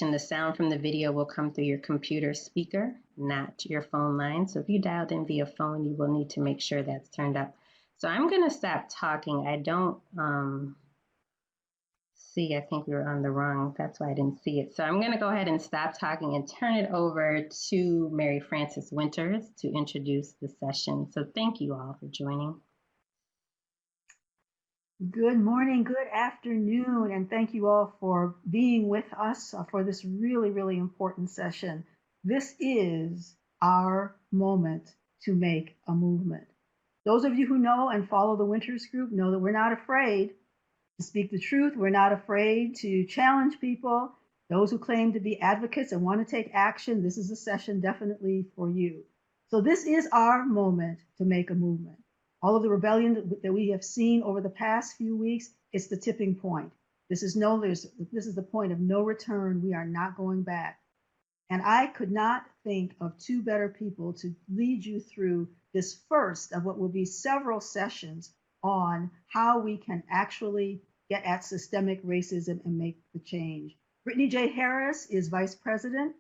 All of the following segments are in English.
The sound from the video will come through your computer speaker, not your phone line. So if you dialed in via phone, you will need to make sure that's turned up. So I'm going to stop talking. I don't see, I think we were on the wrong, that's why I didn't see it. So I'm going to go ahead and stop talking and turn it over to Mary Frances Winters to introduce the session. So thank you all for joining. Good morning, good afternoon, and thank you all for being with us for this really, really important session. This is our moment to make a movement. Those of you who know and follow the Winters Group know that we're not afraid to speak the truth. We're not afraid to challenge people. Those who claim to be advocates and want to take action, this is a session definitely for you. So this is our moment to make a movement. All of the rebellion that we have seen over the past few weeks, it's the tipping point. This is the point of no return. We are not going back. And I could not think of two better people to lead you through this first of what will be several sessions on how we can actually get at systemic racism and make the change. Brittany J. Harris is Vice President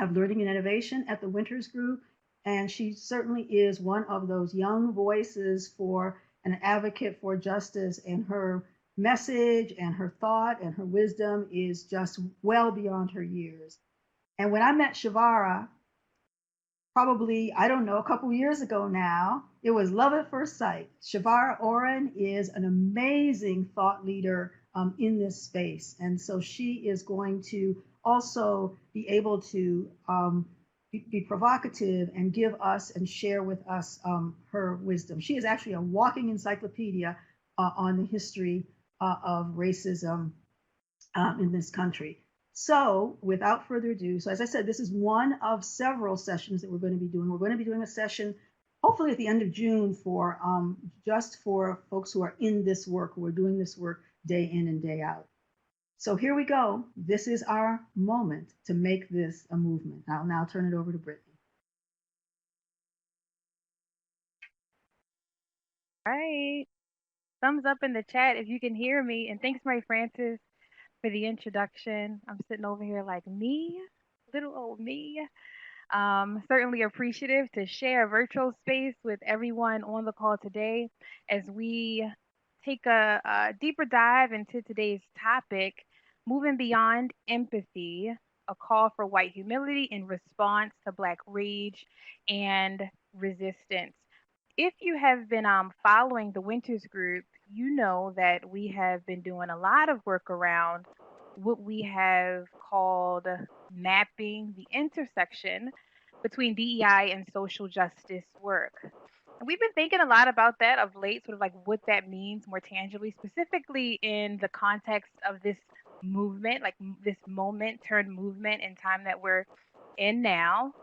of Learning and Innovation at the Winters Group. And she certainly is one of those young voices for an advocate for justice, and her message and her thought and her wisdom is just well beyond her years. And when I met Shavara, probably, I don't know, a couple years ago now, it was love at first sight. Shavara Oren is an amazing thought leader in this space. And so she is going to also be able to be provocative and give us and share with us her wisdom. She is actually a walking encyclopedia on the history of racism in this country. So without further ado, so as I said, this is one of several sessions that we're going to be doing. We're going to be doing a session hopefully at the end of June for just for folks who are in this work, who are doing this work day in and day out. So here we go. This is our moment to make this a movement. I'll now turn it over to Brittany. All right. Thumbs up in the chat if you can hear me. And thanks, Mary Frances, for the introduction. I'm sitting over here like me, little old me. Certainly appreciative to share a virtual space with everyone on the call today as we take a deeper dive into today's topic, moving beyond empathy, a call for white humility in response to Black rage and resistance. If you have been following the Winters Group, you know that we have been doing a lot of work around what we have called mapping the intersection between DEI and social justice work. And we've been thinking a lot about that of late, sort of like what that means more tangibly, specifically in the context of this movement, like this moment turned movement in time that we're in now.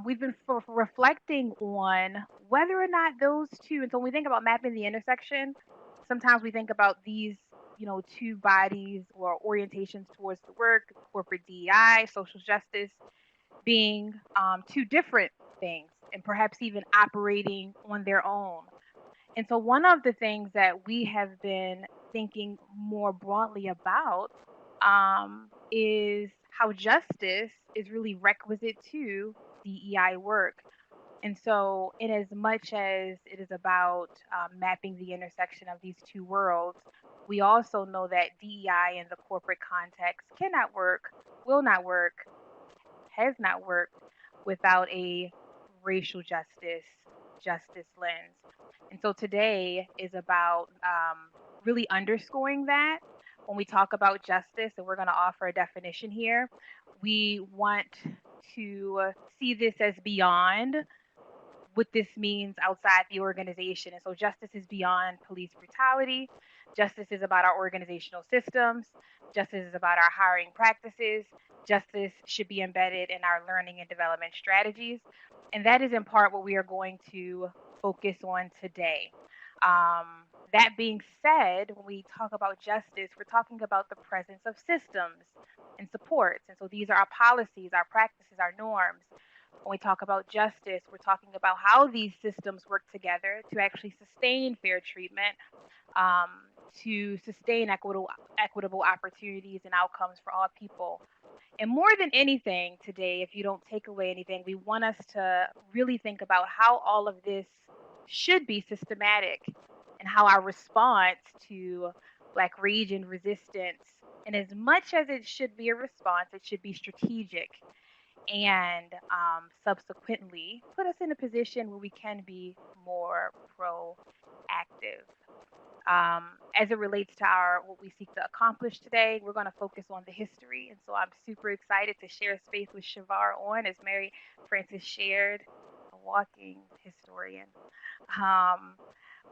We've been reflecting on whether or not those two, and so when we think about mapping the intersection, sometimes we think about these, two bodies or orientations towards the work, corporate DEI, social justice, being two different things and perhaps even operating on their own. And so one of the things that we have been thinking more broadly about is how justice is really requisite to DEI work. And so, in as much as it is about mapping the intersection of these two worlds, we also know that DEI in the corporate context cannot work, will not work, has not worked without a racial justice lens. And so today is about really underscoring that when we talk about justice, and we're going to offer a definition here. We want to see this as beyond what this means outside the organization. And so justice is beyond police brutality. Justice is about our organizational systems. Justice is about our hiring practices. Justice should be embedded in our learning and development strategies. And that is in part what we are going to focus on today. That being said, when we talk about justice, we're talking about the presence of systems and supports. And so these are our policies, our practices, our norms. When we talk about justice, we're talking about how these systems work together to actually sustain fair treatment, to sustain equitable opportunities and outcomes for all people And more than anything today, if you don't take away anything, we want us to really think about how all of this should be systematic and how our response to Black rage and resistance, and as much as it should be a response, it should be strategic and subsequently put us in a position where we can be more proactive. As it relates to our what we seek to accomplish today, we're going to focus on the history, and so I'm super excited to share space with Shavar on, as Mary Frances shared, a walking historian. Um,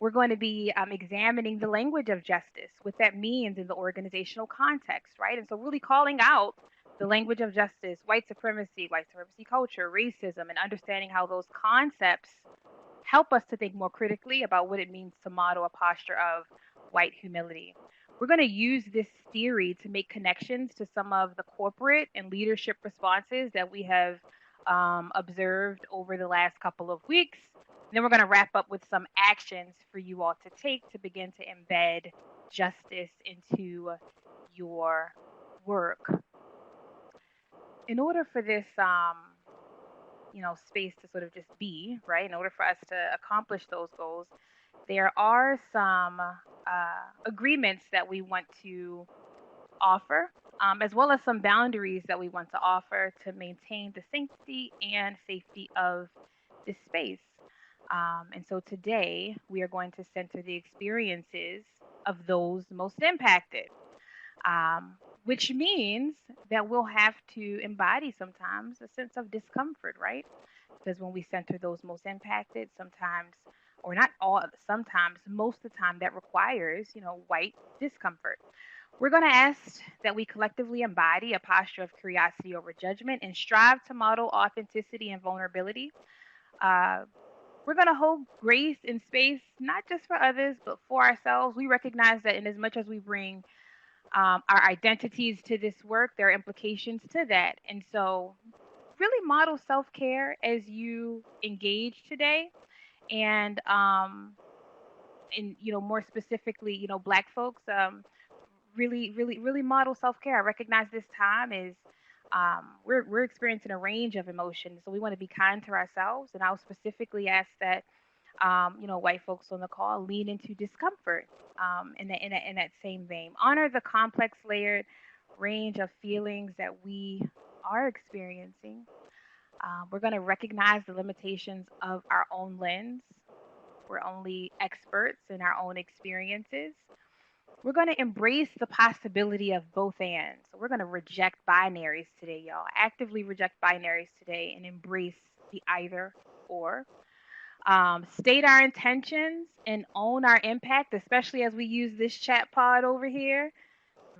we're going to be examining the language of justice, what that means in the organizational context, right? And so, really calling out the language of justice, white supremacy culture, racism, and understanding how those concepts help us to think more critically about what it means to model a posture of white humility. We're going to use this theory to make connections to some of the corporate and leadership responses that we have observed over the last couple of weeks. And then we're going to wrap up with some actions for you all to take to begin to embed justice into your work. In order for this space to sort of just be, right? In order for us to accomplish those goals, there are some agreements that we want to offer, as well as some boundaries that we want to offer to maintain the sanctity and safety of this space. And so today we are going to center the experiences of those most impacted, which means that we'll have to embody sometimes a sense of discomfort, right? Because when we center those most impacted, sometimes, or not all, sometimes, most of the time, that requires, white discomfort. We're going to ask that we collectively embody a posture of curiosity over judgment and strive to model authenticity and vulnerability. We're going to hold grace in space, not just for others, but for ourselves. We recognize that in as much as we bring our identities to this work, there are implications to that. And so, really model self care as you engage today. And, more specifically, Black folks, really model self care. I recognize this time is we're experiencing a range of emotions, so we want to be kind to ourselves. And I'll specifically ask that white folks on the call lean into discomfort in that same vein. Honor the complex, layered range of feelings that we are experiencing. We're going to recognize the limitations of our own lens. We're only experts in our own experiences. We're going to embrace the possibility of both and. So we're going to reject binaries today, y'all. Actively reject binaries today and embrace the either or. State our intentions and own our impact, especially as we use this chat pod over here.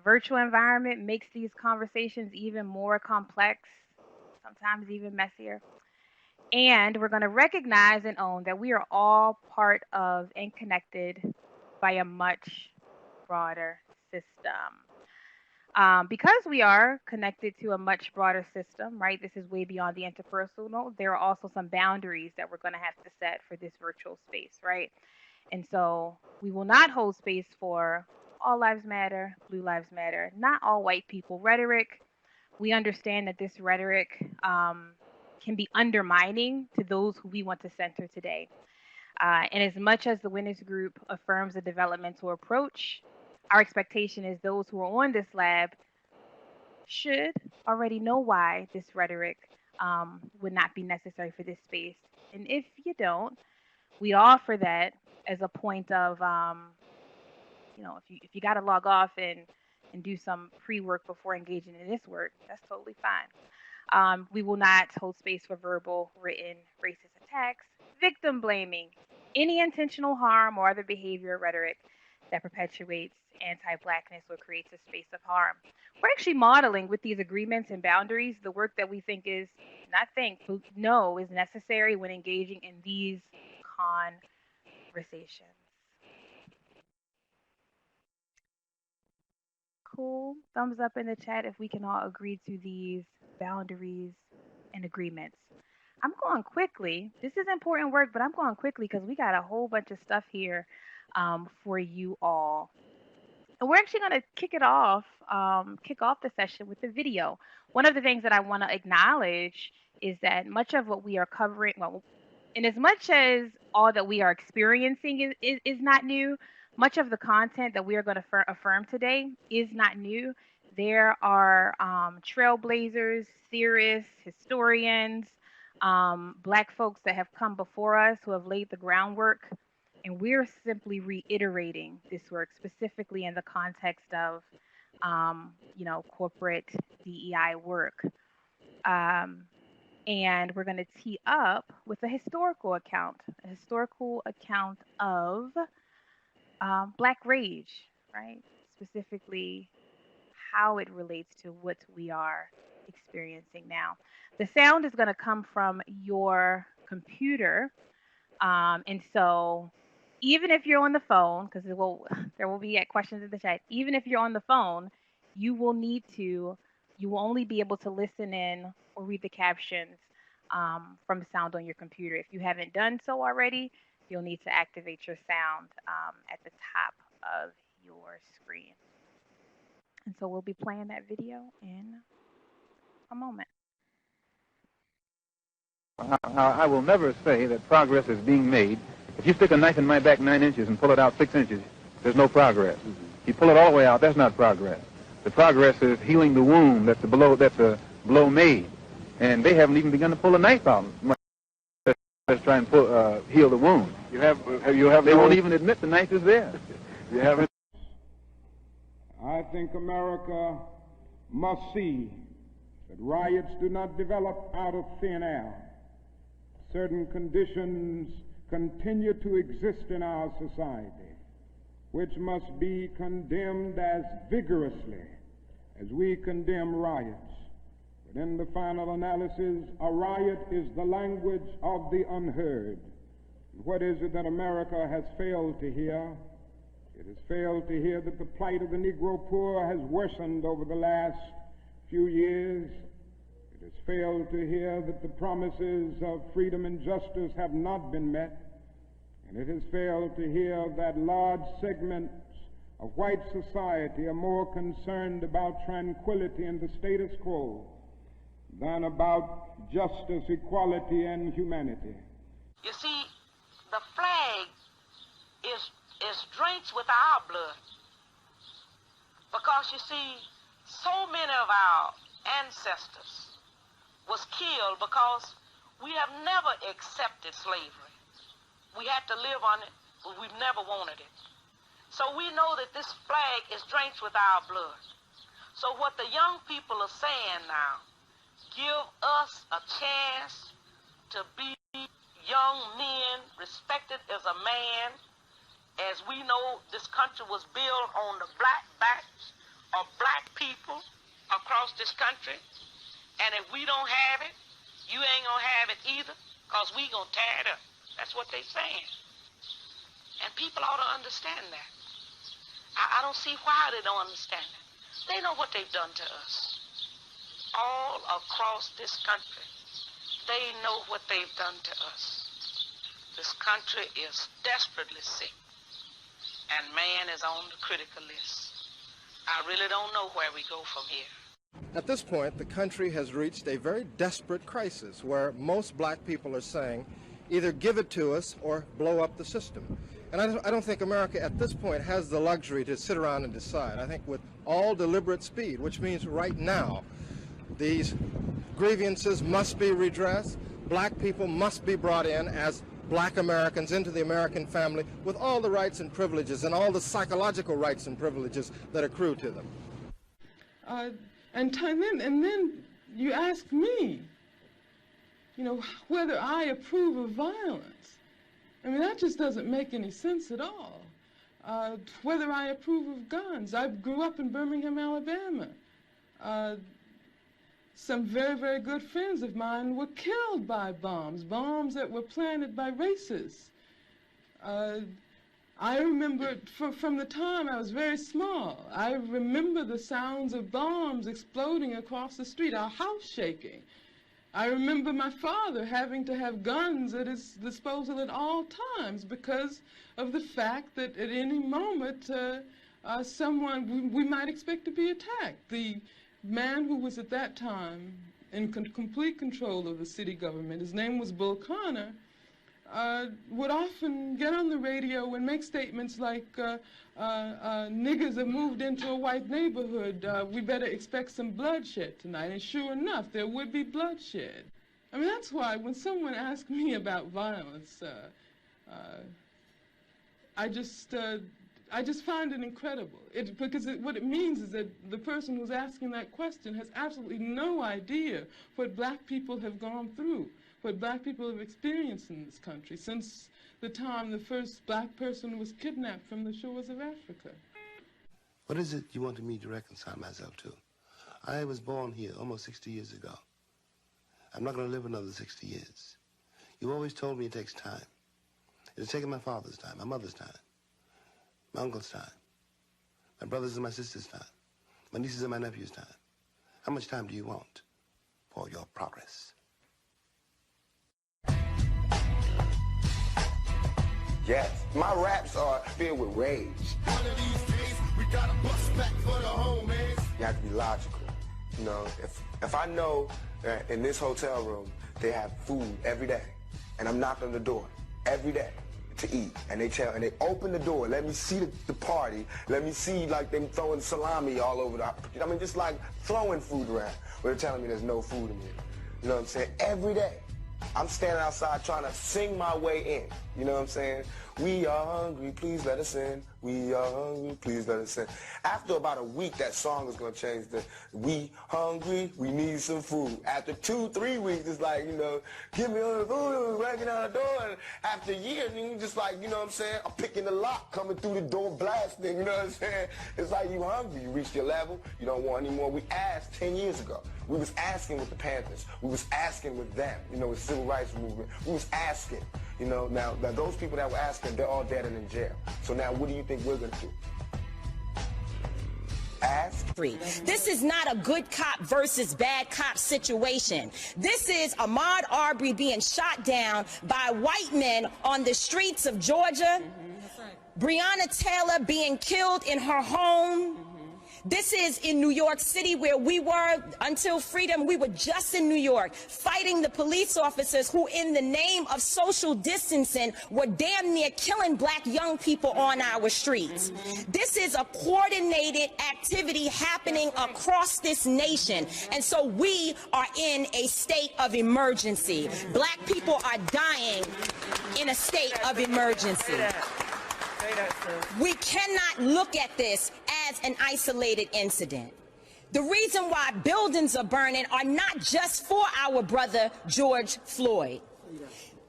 Virtual environment makes these conversations even more complex, sometimes even messier. And we're going to recognize and own that we are all part of and connected by a much broader system. Because we are connected to a much broader system, right? This is way beyond the interpersonal. There are also some boundaries that we're going to have to set for this virtual space, right? And so we will not hold space for all lives matter, blue lives matter, not all white people rhetoric. We understand that this rhetoric can be undermining to those who we want to center today. And as much as the Winners Group affirms a developmental approach, our expectation is those who are on this lab should already know why this rhetoric would not be necessary for this space. And if you don't, we offer that as a point of, if you got to log off and do some pre-work before engaging in this work, that's totally fine. We will not hold space for verbal, written, racist attacks, victim blaming, any intentional harm or other behavior or rhetoric that perpetuates anti-Blackness or creates a space of harm. We're actually modeling with these agreements and boundaries the work that we think is, not think, but know is necessary when engaging in these conversations. Cool. Thumbs up in the chat if we can all agree to these boundaries and agreements. I'm going quickly. This is important work, but I'm going quickly because we got a whole bunch of stuff here for you all. we're actually going to kick off the session with the video. One of the things that I want to acknowledge is that much of what we are covering, well, in as much as all that we are experiencing is not new, much of the content that we are going to affirm today is not new. There are trailblazers, theorists, historians, Black folks that have come before us who have laid the groundwork, and we're simply reiterating this work specifically in the context of, corporate DEI work. And we're going to tee up with a historical account of Black rage, right? Specifically, how it relates to what we are experiencing now. The sound is going to come from your computer, and so even if you're on the phone, because there will be questions in the chat. Even if you're on the phone, you will only be able to listen in or read the captions from the sound on your computer. If you haven't done so already, you'll need to activate your sound at the top of your screen. And so we'll be playing that video in a moment. I will never say that progress is being made. If you stick a knife in my back 9 inches and pull it out 6 inches, there's no progress. If you pull it all the way out, that's not progress. The progress is healing the wound that's a blow made. And they haven't even begun to pull a knife out. Let's try and heal the wound. They won't even admit the knife is there. You haven't. I think America must see that riots do not develop out of thin air. Certain conditions continue to exist in our society, which must be condemned as vigorously as we condemn riots. But in the final analysis, a riot is the language of the unheard. What is it that America has failed to hear? It has failed to hear that the plight of the Negro poor has worsened over the last few years. It has failed to hear that the promises of freedom and justice have not been met. And it has failed to hear that large segments of white society are more concerned about tranquility and the status quo than about justice, equality, and humanity. You see, the flag is drenched with our blood. Because you see, so many of our ancestors was killed because we have never accepted slavery. We had to live on it, but we've never wanted it. So we know that this flag is drenched with our blood. So what the young people are saying now, give us a chance to be young men, respected as a man. As we know, this country was built on the black backs of black people across this country. And if we don't have it, you ain't gonna have it either, because we gonna tear it up. That's what they saying. And people ought to understand that. I don't see why they don't understand it. They know what they've done to us. All across this country, they know what they've done to us. This country is desperately sick. And man is on the critical list. I really don't know where we go from here. At this point, the country has reached a very desperate crisis where most black people are saying, either give it to us or blow up the system. And I don't think America at this point has the luxury to sit around and decide. I think with all deliberate speed, which means right now, these grievances must be redressed. Black people must be brought in as black Americans into the American family with all the rights and privileges and all the psychological rights and privileges that accrue to them. And then you ask me, whether I approve of violence. I mean, that just doesn't make any sense at all. Whether I approve of guns. I grew up in Birmingham, Alabama. Some very, very good friends of mine were killed by bombs that were planted by racists. I remember from the time I was very small, I remember the sounds of bombs exploding across the street, our house shaking. I remember my father having to have guns at his disposal at all times because of the fact that at any moment someone we might expect to be attacked. The man who was at that time in complete control of the city government, his name was Bull Connor, would often get on the radio and make statements like, niggers have moved into a white neighborhood, we better expect some bloodshed tonight. And sure enough, there would be bloodshed. I mean, that's why when someone asks me about violence, I just find it incredible. Because what it means is that the person who's asking that question has absolutely no idea what black people have gone through, what black people have experienced in this country since the time the first black person was kidnapped from the shores of Africa. What is it you wanted me to reconcile myself to? I was born here almost 60 years ago. I'm not going to live another 60 years. You always told me it takes time. It has taken my father's time, my mother's time, my uncle's time, my brother's and my sister's time, my nieces and my nephew's time. How much time do you want for your progress? Yes, my raps are filled with rage. One of these days, we gotta bust back for the homies. You have to be logical. You know, if I know that in this hotel room they have food every day, and I'm knocking on the door every day to eat, and they open the door, let me see the party, let me see like them throwing salami all over I mean, just like throwing food around. But they're telling me there's no food in here. You know what I'm saying? Every day. I'm standing outside trying to sing my way in. You know what I'm saying? We are hungry, please let us in. We are hungry, please let us in. After about a week, that song is going to change to, we hungry, we need some food. After 2-3 weeks, it's like, you know, give me all the food, breaking out the door. And after a year, you just like, you know what I'm saying? I'm picking the lock, coming through the door, blasting, you know what I'm saying? It's like you hungry, you reached your level, you don't want any more. We asked 10 years ago. We was asking with the Panthers. We was asking with them, you know, with the Civil Rights Movement. We was asking, you know. Now those people that were asking, they're all dead and in jail. So now what do you think we're going to do? Ask? This is not a good cop versus bad cop situation. This is Ahmaud Arbery being shot down by white men on the streets of Georgia. Breonna Taylor being killed in her home. This is in New York City, where we were until freedom. We were just in New York fighting the police officers who, in the name of social distancing, were damn near killing black young people on our streets. This is a coordinated activity happening across this nation. And so we are in a state of emergency. Black people are dying in a state of emergency. We cannot look at this as an isolated incident. The reason why buildings are burning are not just for our brother George Floyd.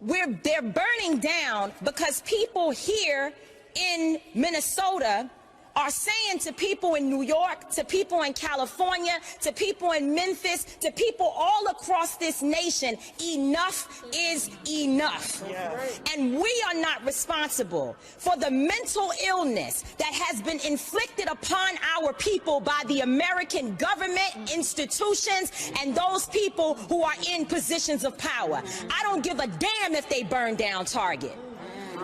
They're burning down because people here in Minnesota are saying to people in New York, to people in California, to people in Memphis, to people all across this nation, enough is enough. And we are not responsible for the mental illness that has been inflicted upon our people by the American government, institutions, and those people who are in positions of power. I don't give a damn if they burn down Target,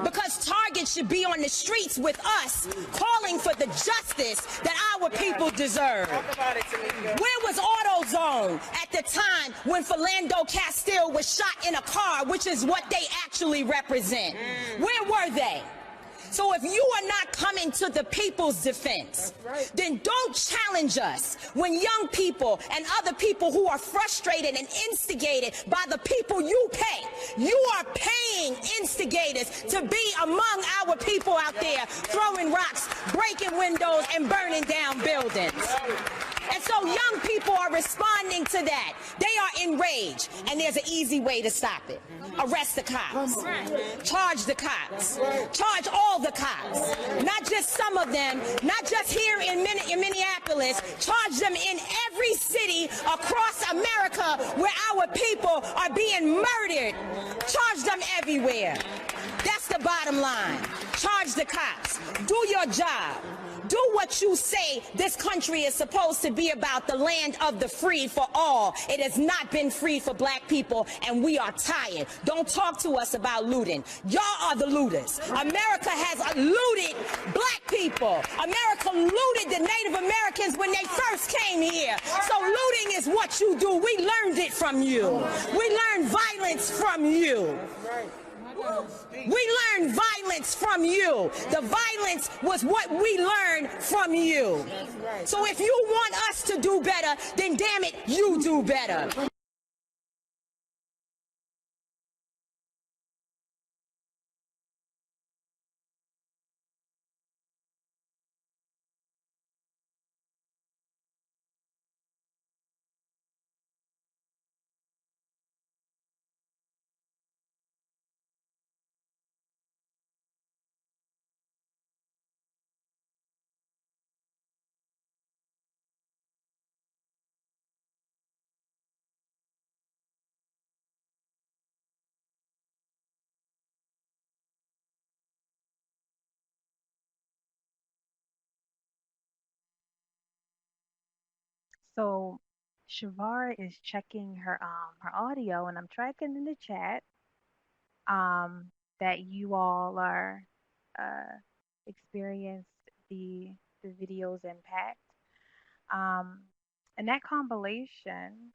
because Target should be on the streets with us, calling for the justice that our people deserve. Where was AutoZone at the time when Philando Castile was shot in a car, which is what they actually represent? Where were they? So if you are not coming to the people's defense, then don't challenge us when young people and other people who are frustrated and instigated by the people you pay. You are paying instigators to be among our people out there throwing rocks, breaking windows, and burning down buildings. And so young people are responding to that. They are enraged, and there's an easy way to stop it. Arrest the cops. Charge the cops. Charge all the cops. Not just some of them, not just here in Minneapolis. Charge them in every city across America where our people are being murdered. Charge them everywhere. That's the bottom line. Charge the cops. Do your job. do what you say this country is supposed to be about, the land of the free for all. It has not been free for black people, and we are tired. Don't talk to us about looting. Y'all are the looters. America has looted black people. America looted the Native Americans when they first came here. So looting is what you do. We learned it from you. We learned violence from you. We learned violence from you. The violence was what we learned from you. So if you want us to do better, then damn it, you do better. So Shavara is checking her audio, and I'm tracking in the chat that you all are uh, experienced the video's impact. And that compilation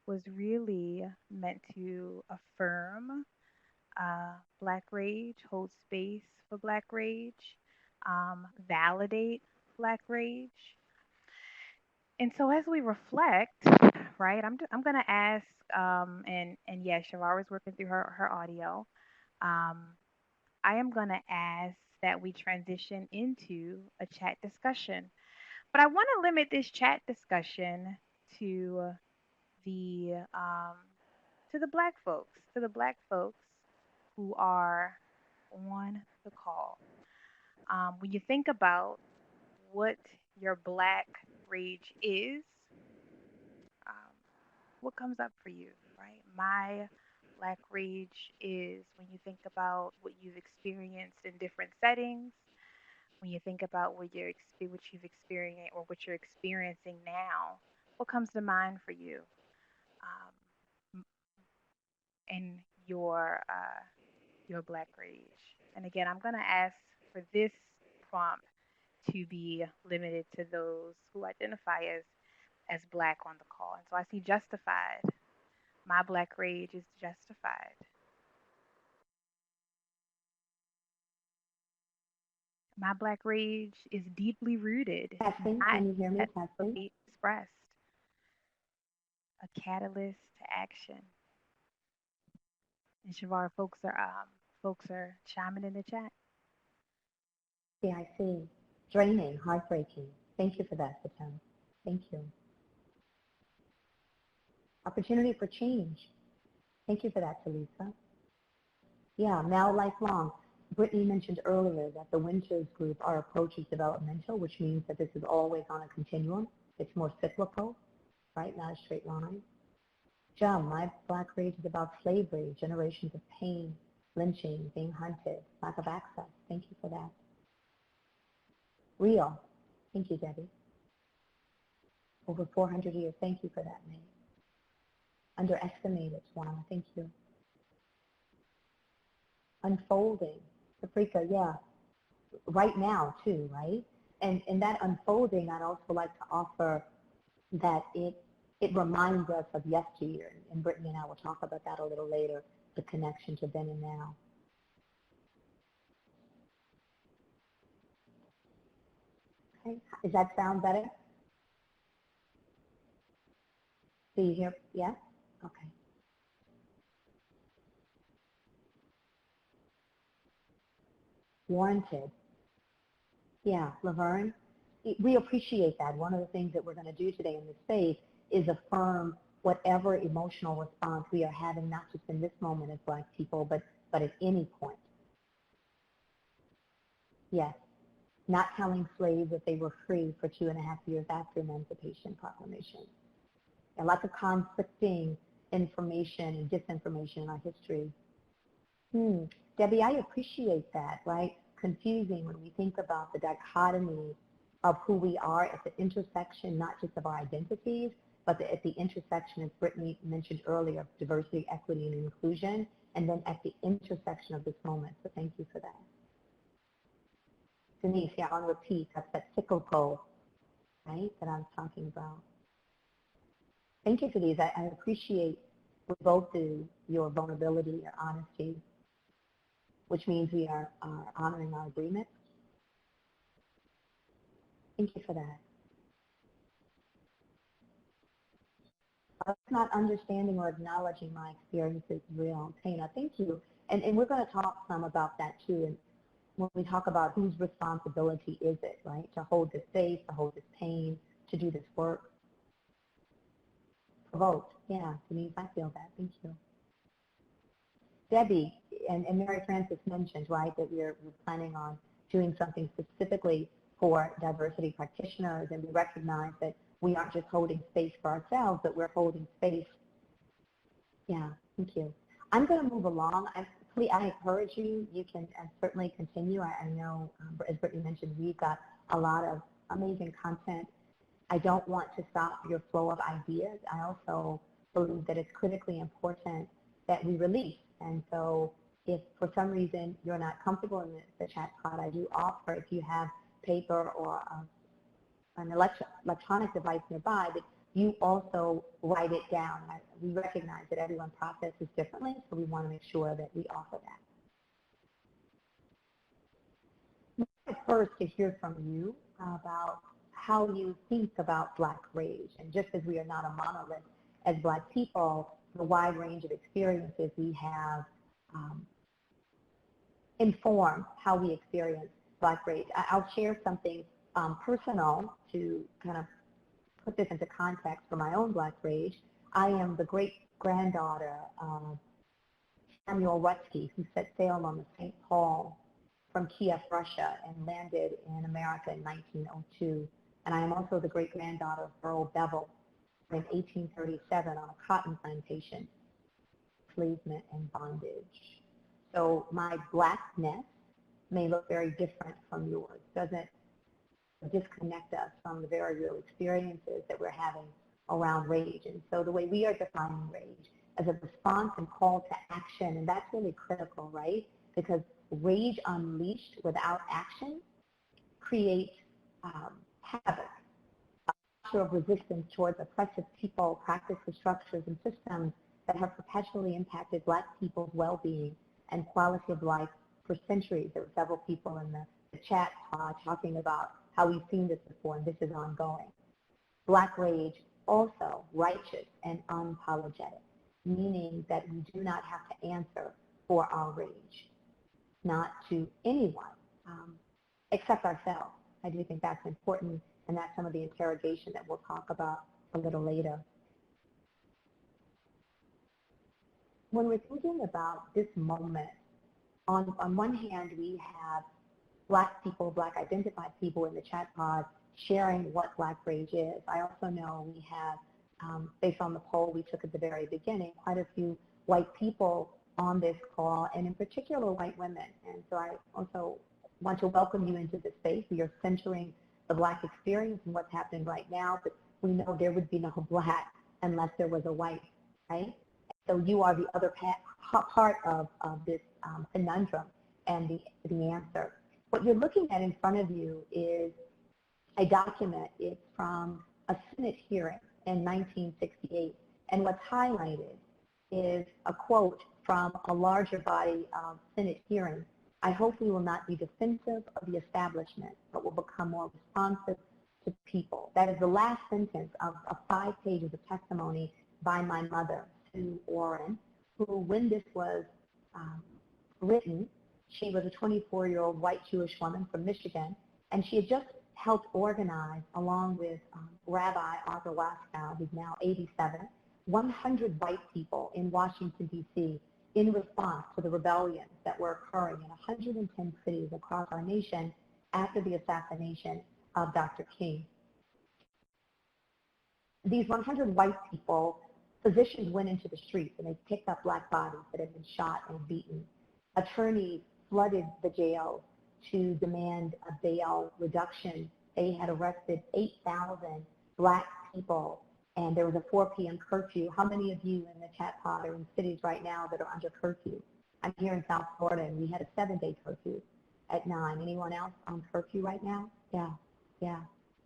was really meant to affirm Black rage, hold space for Black rage, validate Black rage. And so as we reflect, right, I'm gonna ask, and yeah, Shavara's working through her audio. I am gonna ask that we transition into a chat discussion, but I want to limit this chat discussion to the um, to the Black folks who are on the call. When you think about what your Black rage is, um, what comes up for you, right? My Black rage is when you think about what you've experienced in different settings, when you think about what you've experienced or what you're experiencing now, what comes to mind for you? Um, and your Black rage. And again, I'm going to ask for this prompt to be limited to those who identify as Black on the call. And so I see justified. My Black rage is justified. My Black rage is deeply rooted, Captain, can you hear me, Captain? Expressed, a catalyst to action. And Shavar, folks are chiming in the chat. Yeah, I see. Draining, heartbreaking. Thank you for that, Fatem. Thank you. Opportunity for change. Thank you for that, Talisa. Yeah, now lifelong. Brittany mentioned earlier that the Winters group, our approach is developmental, which means that this is always on a continuum. It's more cyclical, right? Not a straight line. Jum, my Black rage is about slavery, generations of pain, lynching, being hunted, lack of access. Thank you for that. Real. Thank you, Debbie. Over 400 years. Thank you for that, May. Underestimated, Juana. Thank you. Unfolding. Paprika, yeah. Right now, too, right? And that unfolding, I'd also like to offer that it reminds us of yesteryear. And Brittany and I will talk about that a little later, the connection to then and now. Okay. Does that sound better? Do you hear? Yeah? Okay. Warranted. Yeah, Laverne, we appreciate that. One of the things that we're going to do today in this space is affirm whatever emotional response we are having, not just in this moment as Black people, but at any point. Yes, not telling slaves that they were free for 2.5 years after Emancipation Proclamation. And lots of conflicting information and disinformation in our history. Debbie, I appreciate that, right? confusing when we think about the dichotomy of who we are at the intersection, not just of our identities, but at the intersection, as Brittany mentioned earlier, of diversity, equity, and inclusion, and then at the intersection of this moment. So thank you for that. Denise, yeah, on repeat, that's that cyclical, right, that I'm talking about. Thank you for these. I appreciate both your vulnerability, your honesty, which means we are honoring our agreement. Thank you for that. Not understanding or acknowledging my experience is real. Taina, thank you. And we're going to talk some about that too. And when we talk about whose responsibility is it, right, to hold this space, to hold this pain, to do this work. Provoked, yeah, Denise, I feel that. Thank you. Debbie and Mary Frances mentioned, right, that we're planning on doing something specifically for diversity practitioners, and we recognize that we aren't just holding space for ourselves, but we're holding space. Yeah, thank you. I'm going to move along. I encourage you, you can certainly continue. I know, as Brittany mentioned, we've got a lot of amazing content. I don't want to stop your flow of ideas. I also believe that it's critically important that we release. And so if for some reason you're not comfortable in the chat pod, I do offer, if you have paper or an electronic device nearby, that you also write it down. We recognize that everyone processes differently, so we want to make sure that we offer that. First, to hear from you about how you think about Black rage. And just as we are not a monolith as Black people, the wide range of experiences we have inform how we experience Black rage. I'll share something personal to kind of put this into context for my own Black rage. I am the great-granddaughter of Samuel Rutsky, who set sail on the St. Paul from Kiev, Russia, and landed in America in 1902. And I am also the great-granddaughter of Earl Bevel in 1837 on a cotton plantation, enslavement and bondage. So my Blackness may look very different from yours. Doesn't disconnect us from the very real experiences that we're having around rage. And so the way we are defining rage as a response and call to action, and that's really critical, right? Because rage unleashed without action creates havoc, a posture of resistance towards oppressive people, practices, structures, and systems that have perpetually impacted Black people's well-being and quality of life for centuries. There were several people in the chat talking about how we've seen this before, and this is ongoing. Black rage, also righteous and unapologetic, meaning that we do not have to answer for our rage, not to anyone except ourselves. I do think that's important, and that's some of the interrogation that we'll talk about a little later. When we're thinking about this moment, on one hand, we have Black people, Black identified people in the chat pod sharing what Black rage is. I also know we have, based on the poll we took at the very beginning, quite a few white people on this call, and in particular white women. And so I also want to welcome you into this space. We are centering the Black experience and what's happening right now, but we know there would be no Black unless there was a white, right? So you are the other part of this conundrum and the answer. What you're looking at in front of you is a document. It's from a Senate hearing in 1968. And what's highlighted is a quote from a larger body of Senate hearings. I hope we will not be defensive of the establishment, but will become more responsive to people. That is the last sentence of 5 pages of testimony by my mother, Sue Warren, who, when this was written, she was a 24-year-old white Jewish woman from Michigan, and she had just helped organize, along with Rabbi Arthur Waskow, who's now 87, 100 white people in Washington, D.C., in response to the rebellions that were occurring in 110 cities across our nation after the assassination of Dr. King. These 100 white people, physicians went into the streets and they picked up Black bodies that had been shot and beaten. Attorneys flooded the jails to demand a bail reduction. They had arrested 8,000 Black people, and there was a 4 p.m. curfew. How many of you in the chat pod are in cities right now that are under curfew? I'm here in South Florida, and we had a 7-day curfew at 9. Anyone else on curfew right now? Yeah.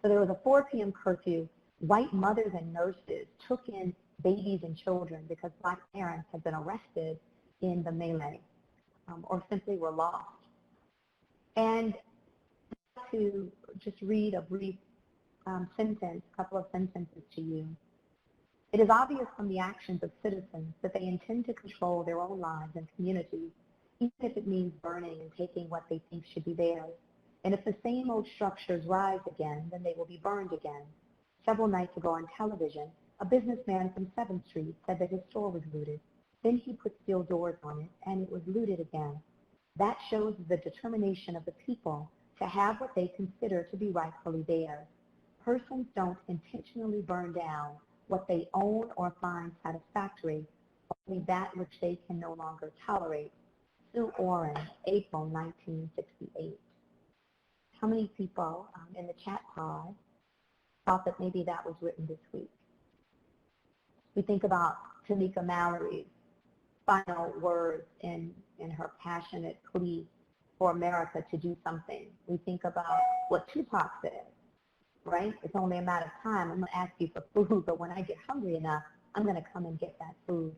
So there was a 4 p.m. curfew. White mothers and nurses took in babies and children because Black parents had been arrested in the melee or simply were lost. And to just read a brief sentence, a couple of sentences to you. It is obvious from the actions of citizens that they intend to control their own lives and communities, even if it means burning and taking what they think should be theirs. And if the same old structures rise again, then they will be burned again. Several nights ago on television, a businessman from 7th Street said that his store was looted. Then he put steel doors on it, and it was looted again. That shows the determination of the people to have what they consider to be rightfully theirs. Persons don't intentionally burn down what they own or find satisfactory, only that which they can no longer tolerate. Sue Orrin, April 1968. How many people in the chat pod thought that maybe that was written this week? We think about Tamika Mallory's final words in her passionate plea for America to do something. We think about what Tupac said, right? It's only a matter of time. I'm going to ask you for food, but when I get hungry enough, I'm going to come and get that food.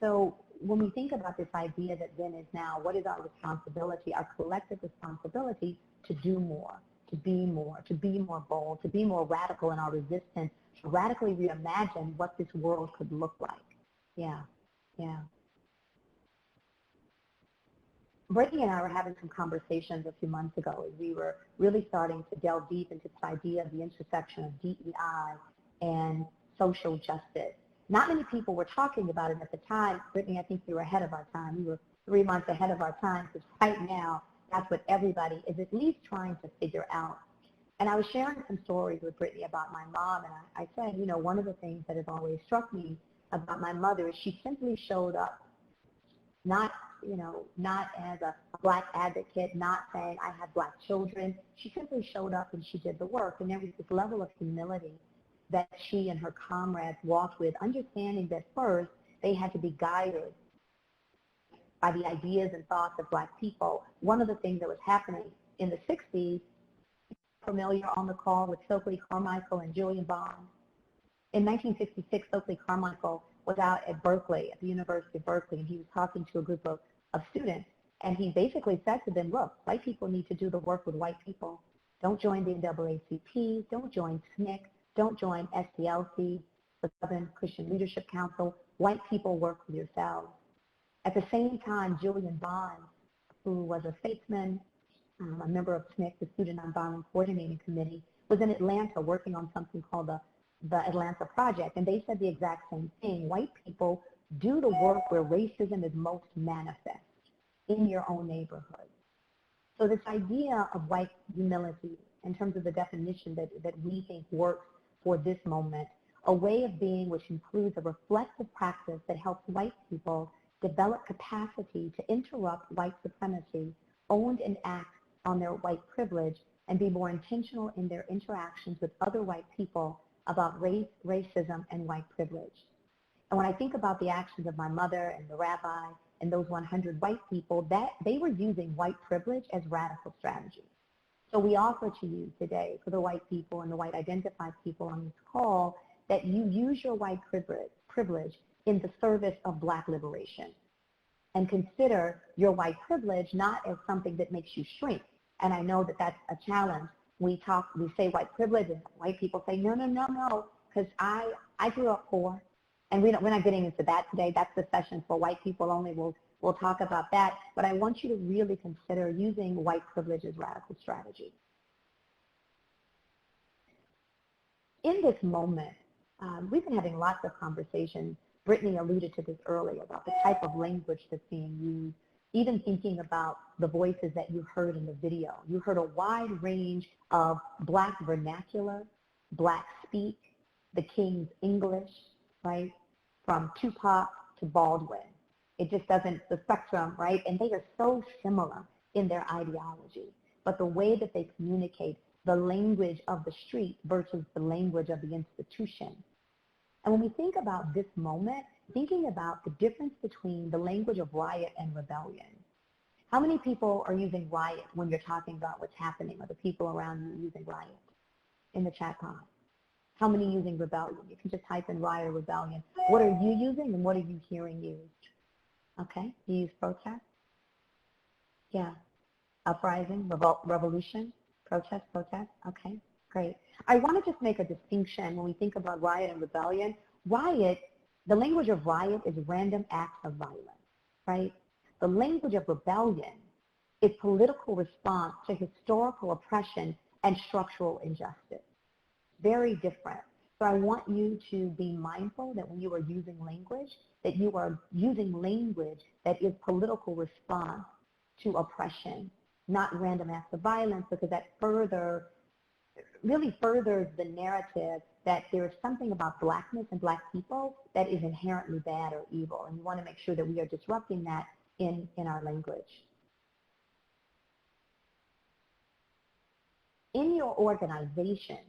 So when we think about this idea that then is now, what is our responsibility, our collective responsibility to do more, to be more, to be more bold, to be more radical in our resistance, to radically reimagine what this world could look like. Yeah. Brittany and I were having some conversations a few months ago as we were really starting to delve deep into this idea of the intersection of DEI and social justice. Not many people were talking about it at the time. Brittany, I think we were ahead of our time. We were 3 months ahead of our time, because right now, that's what everybody is at least trying to figure out. And I was sharing some stories with Brittany about my mom, and I said, one of the things that has always struck me about my mother is she simply showed up, not as a Black advocate, not saying I have Black children. She simply showed up and she did the work. And there was this level of humility that she and her comrades walked with, understanding that first they had to be guided by the ideas and thoughts of Black people. One of the things that was happening in the 60s, familiar on the call with Stokely Carmichael and Julian Bond. In 1966, Stokely Carmichael was out at Berkeley, at the University of Berkeley, and he was talking to a group of students, and he basically said to them, look, white people need to do the work with white people. Don't join the NAACP, don't join SNCC, don't join SCLC, the Southern Christian Leadership Council. White people work with yourselves. At the same time, Julian Bond, who was a statesman, a member of SNCC, the Student Nonviolent Coordinating Committee, was in Atlanta working on something called the Atlanta Project, and they said the exact same thing. White people do the work where racism is most manifest, in your own neighborhood. So this idea of white humility, in terms of the definition that we think works for this moment, a way of being which includes a reflective practice that helps white people develop capacity to interrupt white supremacy, own and act on their white privilege, and be more intentional in their interactions with other white people about race, racism, and white privilege. And when I think about the actions of my mother and the rabbi and those 100 white people, that they were using white privilege as radical strategy. So we offer to you today, for the white people and the white identified people on this call, that you use your white privilege in the service of Black liberation. And consider your white privilege not as something that makes you shrink. And I know that that's a challenge. We say white privilege, and white people say, no, because I grew up poor. And we're not getting into that today. That's the session for white people only. We'll talk about that. But I want you to really consider using white privilege as radical strategy. In this moment, we've been having lots of conversations. Brittany alluded to this earlier about the type of language that's being used, even thinking about the voices that you heard in the video. You heard a wide range of Black vernacular, Black speak, the King's English, right? From Tupac to Baldwin. It just doesn't, the spectrum, right? And they are so similar in their ideology. but the way that they communicate, the language of the street versus the language of the institution. And when we think about this moment, thinking about the difference between the language of riot and rebellion. How many people are using riot when you're talking about what's happening, or the people around you using riot in the chat pod? How many using rebellion? You can just type in riot or rebellion. What are you using and what are you hearing used? Okay, you use protest? Yeah. Uprising, revolution, protest, okay, great. I want to just make a distinction when we think about riot and rebellion. Riot, the language of riot is random acts of violence, right? The language of rebellion is political response to historical oppression and structural injustice. Very different. So I want you to be mindful that when you are using language, that you are using language that is political response to oppression, not random acts of violence, because that really furthers the narrative that there is something about Blackness and Black people that is inherently bad or evil. And you want to make sure that we are disrupting that in our language. In your organization,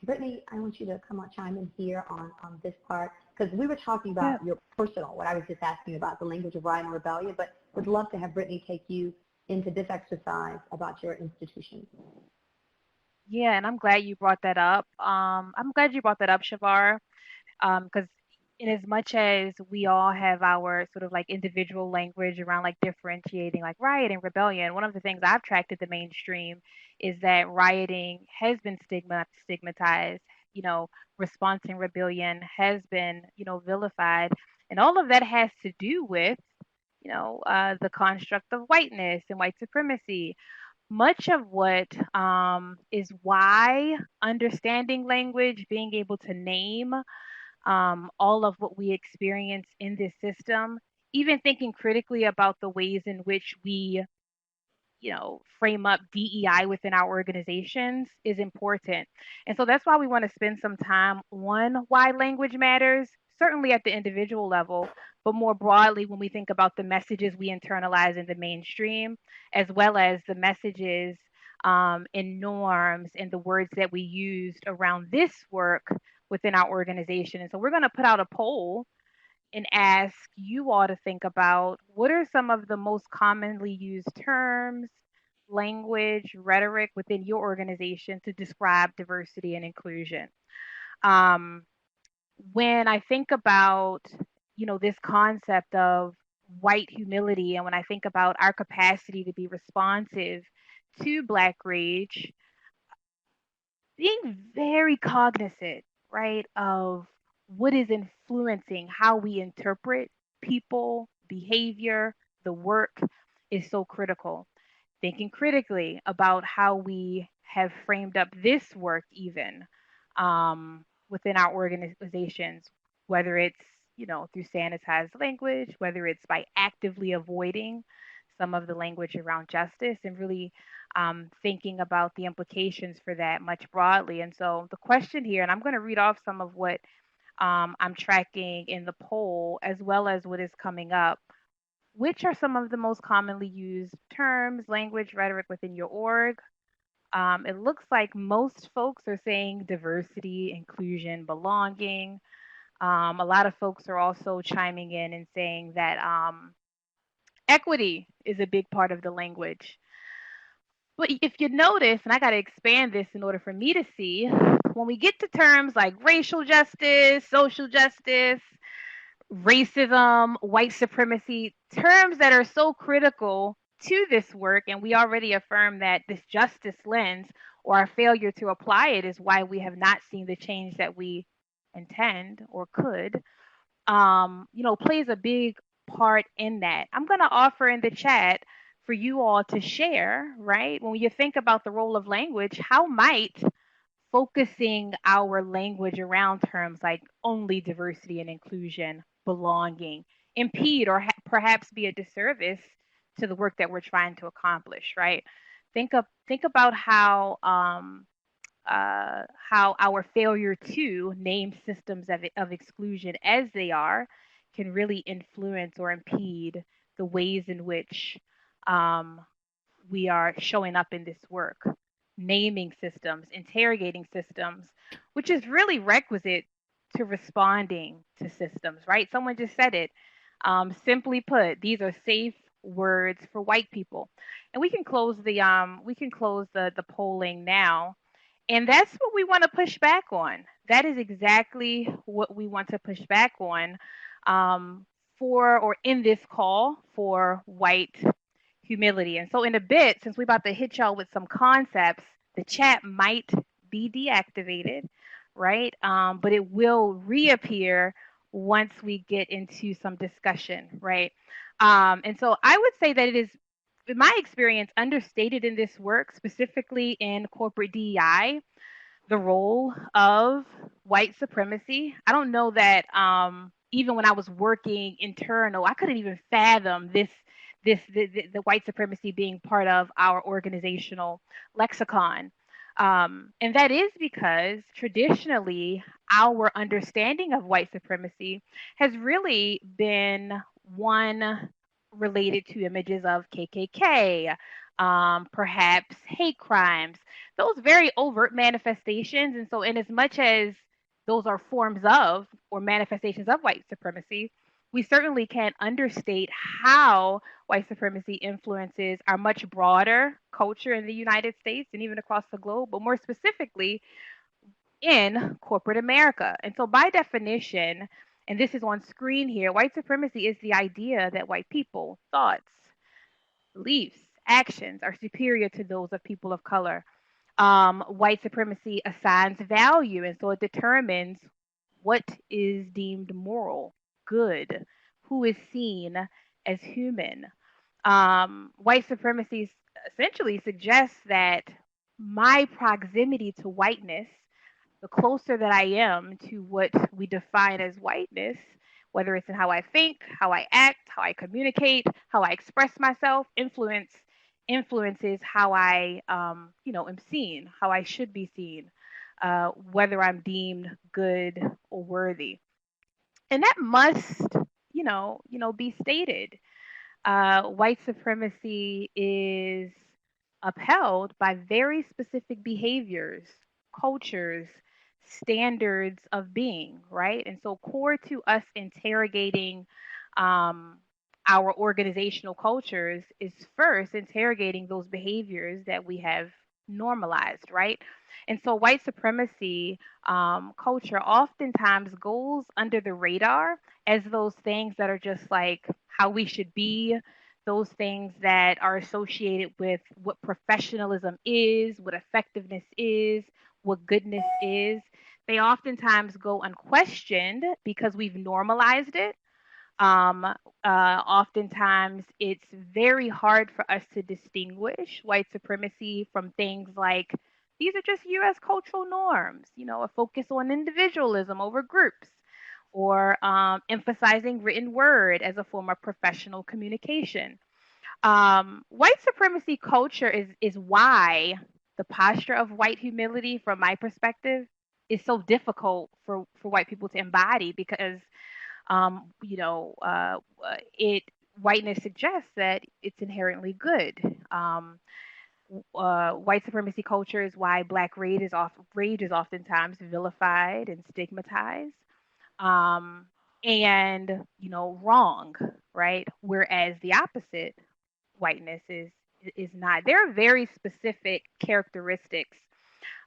Brittany, I want you to come on, chime in here on this part, because we were talking about your personal, what I was just asking about, the language of riot and rebellion, but would love to have Brittany take you into this exercise about your institution. Yeah, and I'm glad you brought that up. I'm glad you brought that up, Shavar, because in as much as we all have our sort of like individual language around like differentiating like riot and rebellion, one of the things I've tracked at the mainstream is that rioting has been stigmatized, you know, response and rebellion has been, you know, vilified. And all of that has to do with, you know, the construct of whiteness and white supremacy. Much of what is why understanding language, being able to name all of what we experience in this system, even thinking critically about the ways in which we, you know, frame up DEI within our organizations is important. And so that's why we want to spend some time on why language matters, certainly at the individual level, but more broadly when we think about the messages we internalize in the mainstream, as well as the messages and norms and the words that we used around this work within our organization. And so we're going to put out a poll and ask you all to think about what are some of the most commonly used terms, language, rhetoric within your organization to describe diversity and inclusion. When I think about, you know, this concept of white humility, and when I think about our capacity to be responsive to Black rage, being very cognizant, right, of what is influencing how we interpret people, behavior, the work is so critical. Thinking critically about how we have framed up this work even within our organizations, whether it's, you know, through sanitized language, whether it's by actively avoiding some of the language around justice, and really thinking about the implications for that much broadly. And so the question here, and I'm going to read off some of what I'm tracking in the poll, as well as what is coming up. Which are some of the most commonly used terms, language, rhetoric within your org? It looks like most folks are saying diversity, inclusion, belonging. A lot of folks are also chiming in and saying that equity is a big part of the language. But if you notice, and I got to expand this in order for me to see, when we get to terms like racial justice, social justice, racism, white supremacy, terms that are so critical to this work, and we already affirm that this justice lens or our failure to apply it is why we have not seen the change that we intend or could, you know, plays a big part in that. I'm going to offer in the chat for you all to share, right? When you think about the role of language, how might focusing our language around terms like only diversity and inclusion, belonging, impede or perhaps be a disservice to the work that we're trying to accomplish, right? Think about how our failure to name systems of exclusion as they are can really influence or impede the ways in which we are showing up in this work, naming systems, interrogating systems, which is really requisite to responding to systems, right? Someone just said it. Simply put, these are safe words for white people. And we can close the polling now. And that's what we want to push back on. That is exactly what we want to push back on for or in this call for white humility. And so in a bit, since we're about to hit y'all with some concepts, the chat might be deactivated, right? But it will reappear once we get into some discussion, right? And so I would say that it is, in my experience, understated in this work, specifically in corporate DEI, the role of white supremacy. I don't know that even when I was working internal, I couldn't even fathom the white supremacy being part of our organizational lexicon. And that is because traditionally our understanding of white supremacy has really been one related to images of KKK, perhaps hate crimes, those very overt manifestations. And so, in as much as those are forms of or manifestations of white supremacy, we certainly can't understate how white supremacy influences our much broader culture in the United States and even across the globe, but more specifically in corporate America. And so, by definition, and this is on screen here, white supremacy is the idea that white people, thoughts, beliefs, actions are superior to those of people of color. White supremacy assigns value, and so it determines what is deemed moral, good, who is seen as human. White supremacy essentially suggests that my proximity to whiteness, the closer that I am to what we define as whiteness, whether it's in how I think, how I act, how I communicate, how I express myself, influences how I, am seen, how I should be seen, whether I'm deemed good or worthy. And that must, be stated. White supremacy is upheld by very specific behaviors, cultures, standards of being, right? And so, core to us interrogating our organizational cultures is first interrogating those behaviors that we have normalized, right? And so, white supremacy culture oftentimes goes under the radar as those things that are just like how we should be, those things that are associated with what professionalism is, what effectiveness is, what goodness is. They oftentimes go unquestioned because we've normalized it. Oftentimes, it's very hard for us to distinguish white supremacy from things like these are just US cultural norms, a focus on individualism over groups, or emphasizing written word as a form of professional communication. White supremacy culture is why the posture of white humility, from my perspective, is so difficult for white people to embody because, whiteness suggests that it's inherently good. White supremacy culture is why Black rage is oftentimes vilified and stigmatized, and wrong, right? Whereas the opposite, whiteness is not. There are very specific characteristics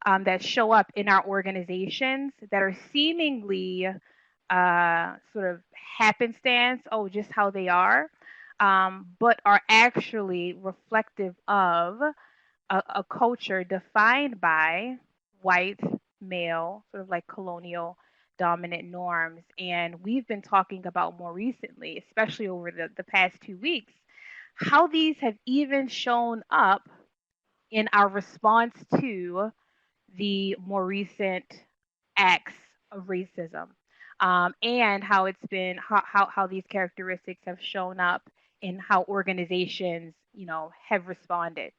that show up in our organizations that are seemingly sort of happenstance, just how they are, but are actually reflective of a culture defined by white, male, sort of like colonial dominant norms. And we've been talking about more recently, especially over the past 2 weeks, how these have even shown up in our response to the more recent acts of racism, and how it's been how these characteristics have shown up in how organizations have responded.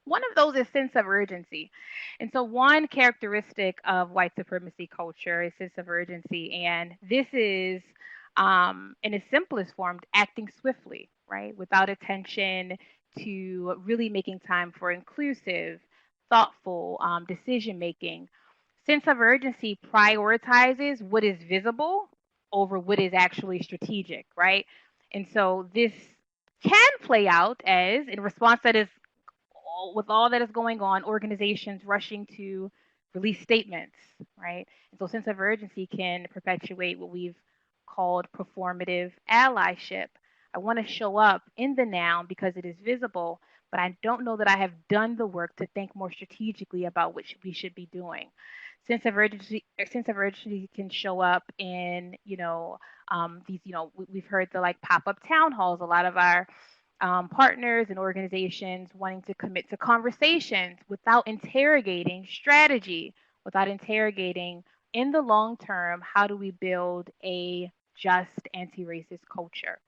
One of those is sense of urgency. And so one characteristic of white supremacy culture is sense of urgency. And this is, in its simplest form, acting swiftly, right? Without attention to really making time for inclusive, thoughtful decision making. Sense of urgency prioritizes what is visible over what is actually strategic, right? And so this can play out as, in response that is with all that is going on, organizations rushing to release statements, right? And so sense of urgency can perpetuate what we've called performative allyship. I want to show up in the now because it is visible, but I don't know that I have done the work to think more strategically about what we should be doing. Sense of urgency can show up in, these, we've heard the like pop-up town halls. A lot of our partners and organizations wanting to commit to conversations without interrogating strategy, without interrogating in the long term, how do we build a just anti-racist culture?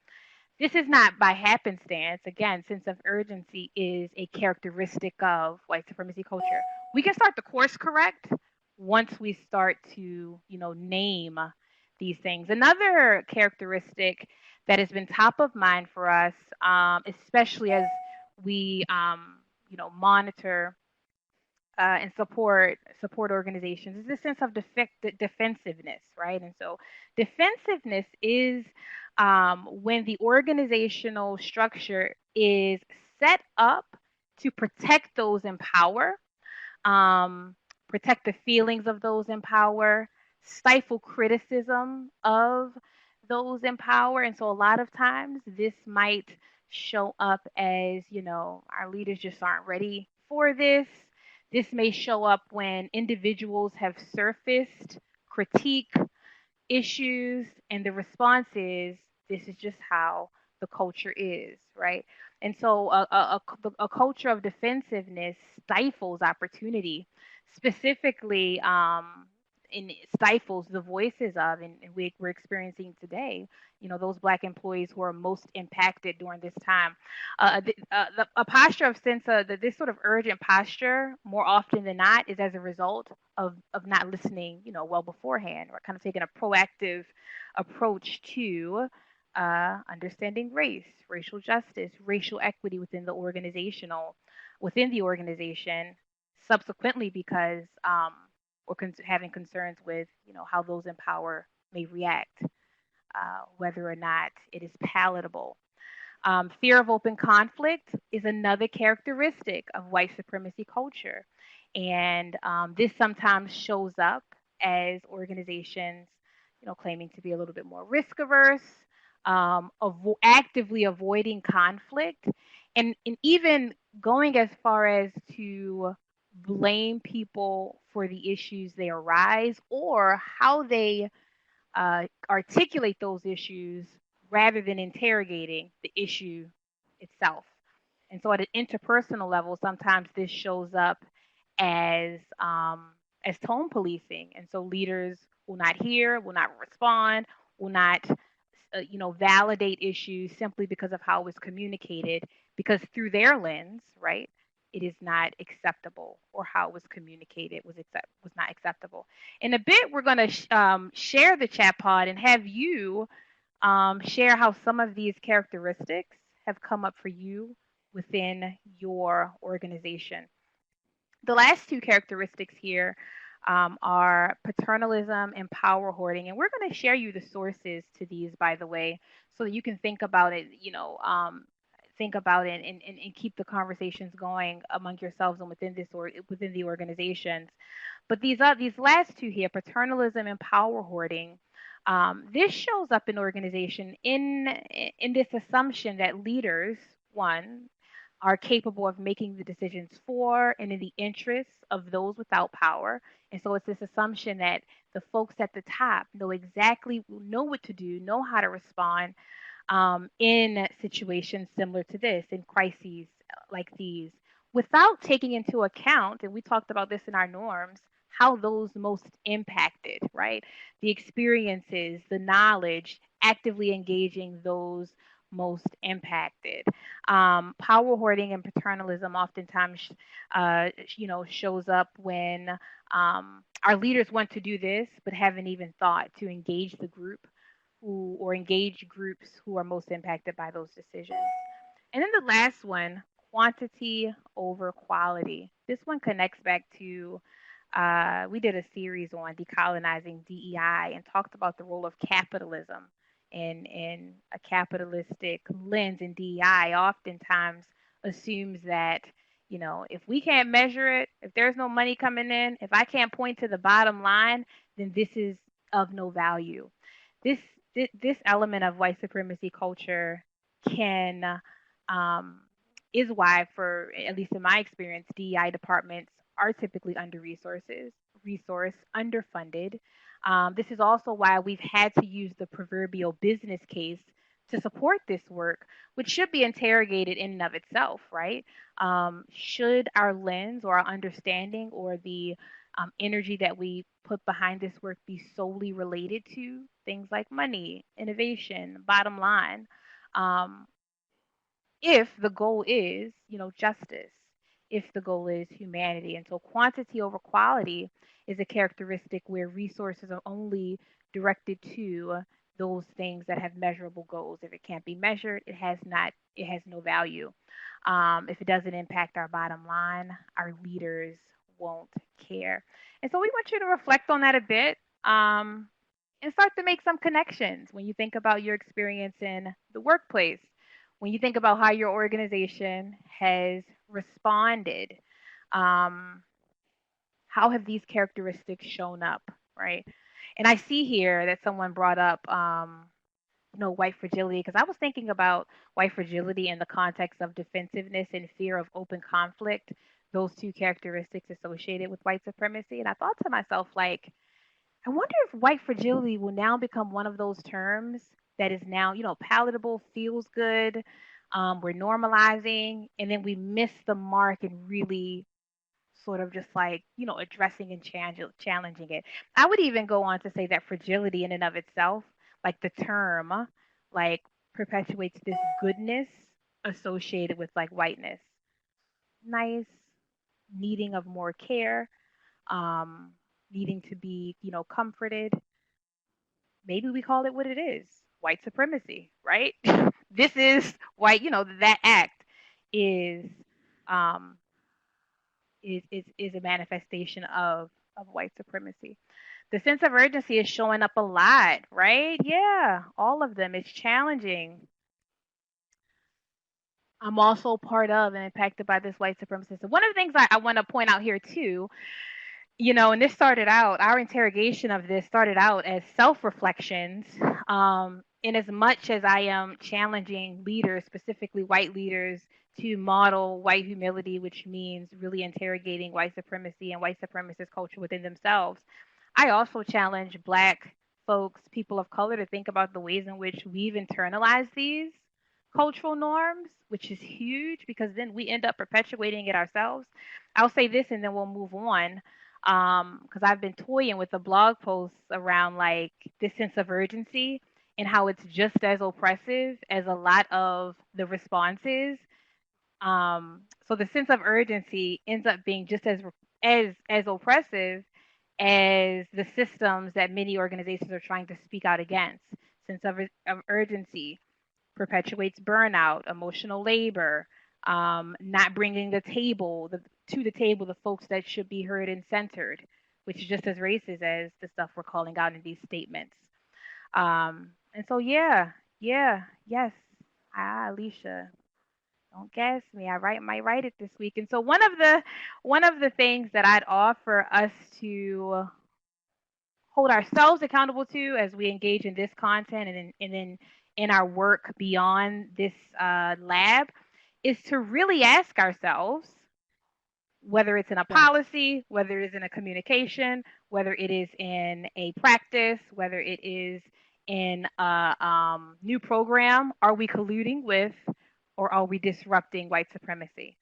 This is not by happenstance. Again, sense of urgency is a characteristic of white supremacy culture. We can start the course correct once we start to, name these things. Another characteristic that has been top of mind for us, especially as we, monitor and support organizations, is this sense of defensiveness, right? And so defensiveness is when the organizational structure is set up to protect those in power, protect the feelings of those in power, stifle criticism of those in power. And so a lot of times this might show up as, our leaders just aren't ready for this. This may show up when individuals have surfaced critique issues, and the response is, this is just how the culture is, right? And so a culture of defensiveness stifles opportunity, specifically stifles the voices of, and we're experiencing today, those Black employees who are most impacted during this time. A posture of this sort of urgent posture, more often than not, is as a result of not listening, well beforehand, or kind of taking a proactive approach to understanding race, racial justice, racial equity within the organization, subsequently because we're having concerns with, how those in power may react, whether or not it is palatable. Fear of open conflict is another characteristic of white supremacy culture. And this sometimes shows up as organizations, claiming to be a little bit more risk averse, actively avoiding conflict, and even going as far as to blame people for the issues they arise or how they articulate those issues rather than interrogating the issue itself. And so at an interpersonal level, sometimes this shows up as tone policing. And so leaders will not hear, will not respond, will not validate issues simply because of how it was communicated, because through their lens, right, it is not acceptable, or how it was communicated was not acceptable. In a bit, we're going to share the chat pod and have you share how some of these characteristics have come up for you within your organization. The last two characteristics here are paternalism and power hoarding. And we're going to share you the sources to these, by the way, so that you can think about it, and keep the conversations going among yourselves and within the organizations. But these last two here, paternalism and power hoarding, this shows up in organization in this assumption that leaders, one, are capable of making the decisions for and in the interests of those without power. And so it's this assumption that the folks at the top know what to do, know how to respond in situations similar to this, in crises like these, without taking into account, and we talked about this in our norms, how those most impacted, right? The experiences, the knowledge, actively engaging those most impacted. Power hoarding and paternalism oftentimes, shows up when our leaders want to do this, but haven't even thought to engage the group or engage groups who are most impacted by those decisions. And then the last one, quantity over quality. This one connects back to, we did a series on decolonizing DEI and talked about the role of capitalism in a capitalistic lens. And DEI oftentimes assumes that, if we can't measure it, if there's no money coming in, if I can't point to the bottom line, then this is of no value. This this element of white supremacy culture can is why, for at least in my experience, DEI departments are typically resourced, underfunded. This is also why we've had to use the proverbial business case to support this work, which should be interrogated in and of itself, right? Should our lens or our understanding or the energy that we put behind this work be solely related to things like money, innovation, bottom line? If the goal is, justice, if the goal is humanity. And so quantity over quality is a characteristic where resources are only directed to those things that have measurable goals. If it can't be measured, it has no value. If it doesn't impact our bottom line, our leaders won't care. And so we want you to reflect on that a bit, and start to make some connections when you think about your experience in the workplace, when you think about how your organization has responded. How have these characteristics shown up, right? And I see here that someone brought up, white fragility, because I was thinking about white fragility in the context of defensiveness and fear of open conflict, those two characteristics associated with white supremacy. And I thought to myself, like, I wonder if white fragility will now become one of those terms that is now, palatable, feels good. We're normalizing, and then we miss the mark and really sort of just like, addressing and challenging it. I would even go on to say that fragility in and of itself, like the term, like perpetuates this goodness associated with like whiteness. Nice, needing of more care, needing to be, comforted. Maybe we call it what it is, white supremacy, right? This is white, that act is um, is a manifestation of white supremacy. The sense of urgency is showing up a lot, right? Yeah, all of them. It's challenging. I'm also part of and impacted by this white supremacist. So one of the things I want to point out here too, and this started out, our interrogation of this started out as self-reflections. In as much as I am challenging leaders, specifically white leaders, to model white humility, which means really interrogating white supremacy and white supremacist culture within themselves, I also challenge Black folks, people of color, to think about the ways in which we've internalized these cultural norms, which is huge because then we end up perpetuating it ourselves. I'll say this and then we'll move on, because I've been toying with a blog post around like this sense of urgency and how it's just as oppressive as a lot of the responses. So the sense of urgency ends up being just as oppressive as the systems that many organizations are trying to speak out against. Sense of urgency perpetuates burnout, emotional labor, not bringing to the table the folks that should be heard and centered, which is just as racist as the stuff we're calling out in these statements. And so, yes. Alicia, don't guess me. I might write it this week. And so one of the things that I'd offer us to hold ourselves accountable to as we engage in this content and then in our work beyond this lab is to really ask ourselves, whether it's in a policy, whether it is in a communication, whether it is in a practice, whether it is in a new program, are we colluding with or are we disrupting white supremacy?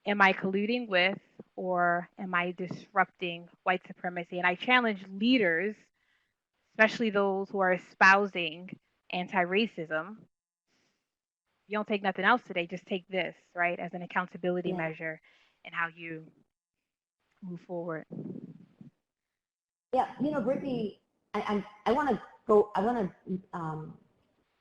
Am I colluding with or am I disrupting white supremacy? And I challenge leaders, especially those who are espousing anti-racism. You don't take nothing else today, just take this, right, as an accountability measure and how you move forward. Yeah, Brittany, I want to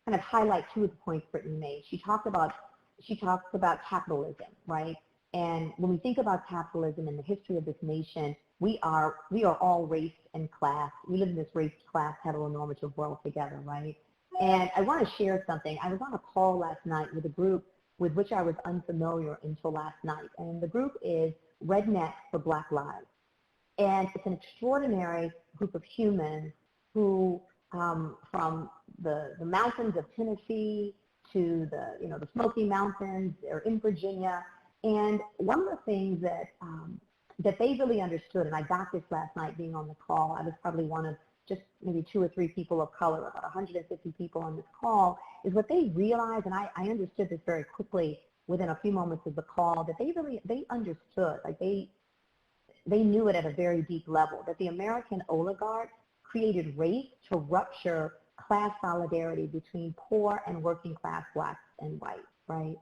kind of highlight two of the points Brittany made. She talked about she talks about capitalism, right? And when we think about capitalism and the history of this nation, we are all race and class. We live in this race, class, heteronormative world together, right? And I want to share something. I was on a call last night with a group with which I was unfamiliar until last night. And the group is Redneck for Black Lives. And it's an extraordinary group of humans who, from the mountains of Tennessee to the Smoky Mountains, they're in Virginia. And one of the things that that they really understood, and I got this last night being on the call, I was probably one of just maybe 2 or 3 people of color, about 150 people on this call, is what they realized, and I understood this very quickly within a few moments of the call, that they understood, like they knew it at a very deep level, that the American oligarchs created race to rupture class solidarity between poor and working class blacks and whites, right?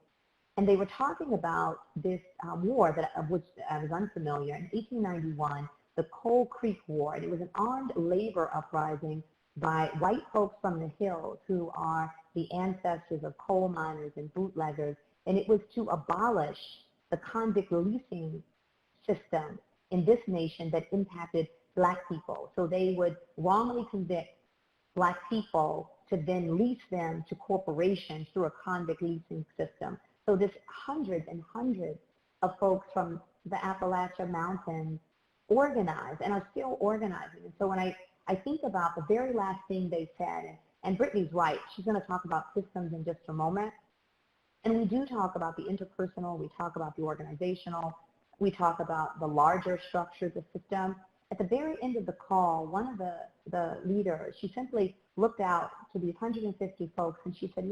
And they were talking about this war of which I was unfamiliar. In 1891, the Coal Creek War, and it was an armed labor uprising by white folks from the hills who are the ancestors of coal miners and bootleggers, and it was to abolish the convict leasing system in this nation that impacted black people. So they would wrongly convict black people to then lease them to corporations through a convict leasing system. So there's hundreds and hundreds of folks from the Appalachian Mountains organized and are still organizing. And so when I think about the very last thing they said, and Brittany's right, she's going to talk about systems in just a moment. And we do talk about the interpersonal, we talk about the organizational, we talk about the larger structures of system. At the very end of the call, one of the leaders, she simply looked out to these 150 folks and she said,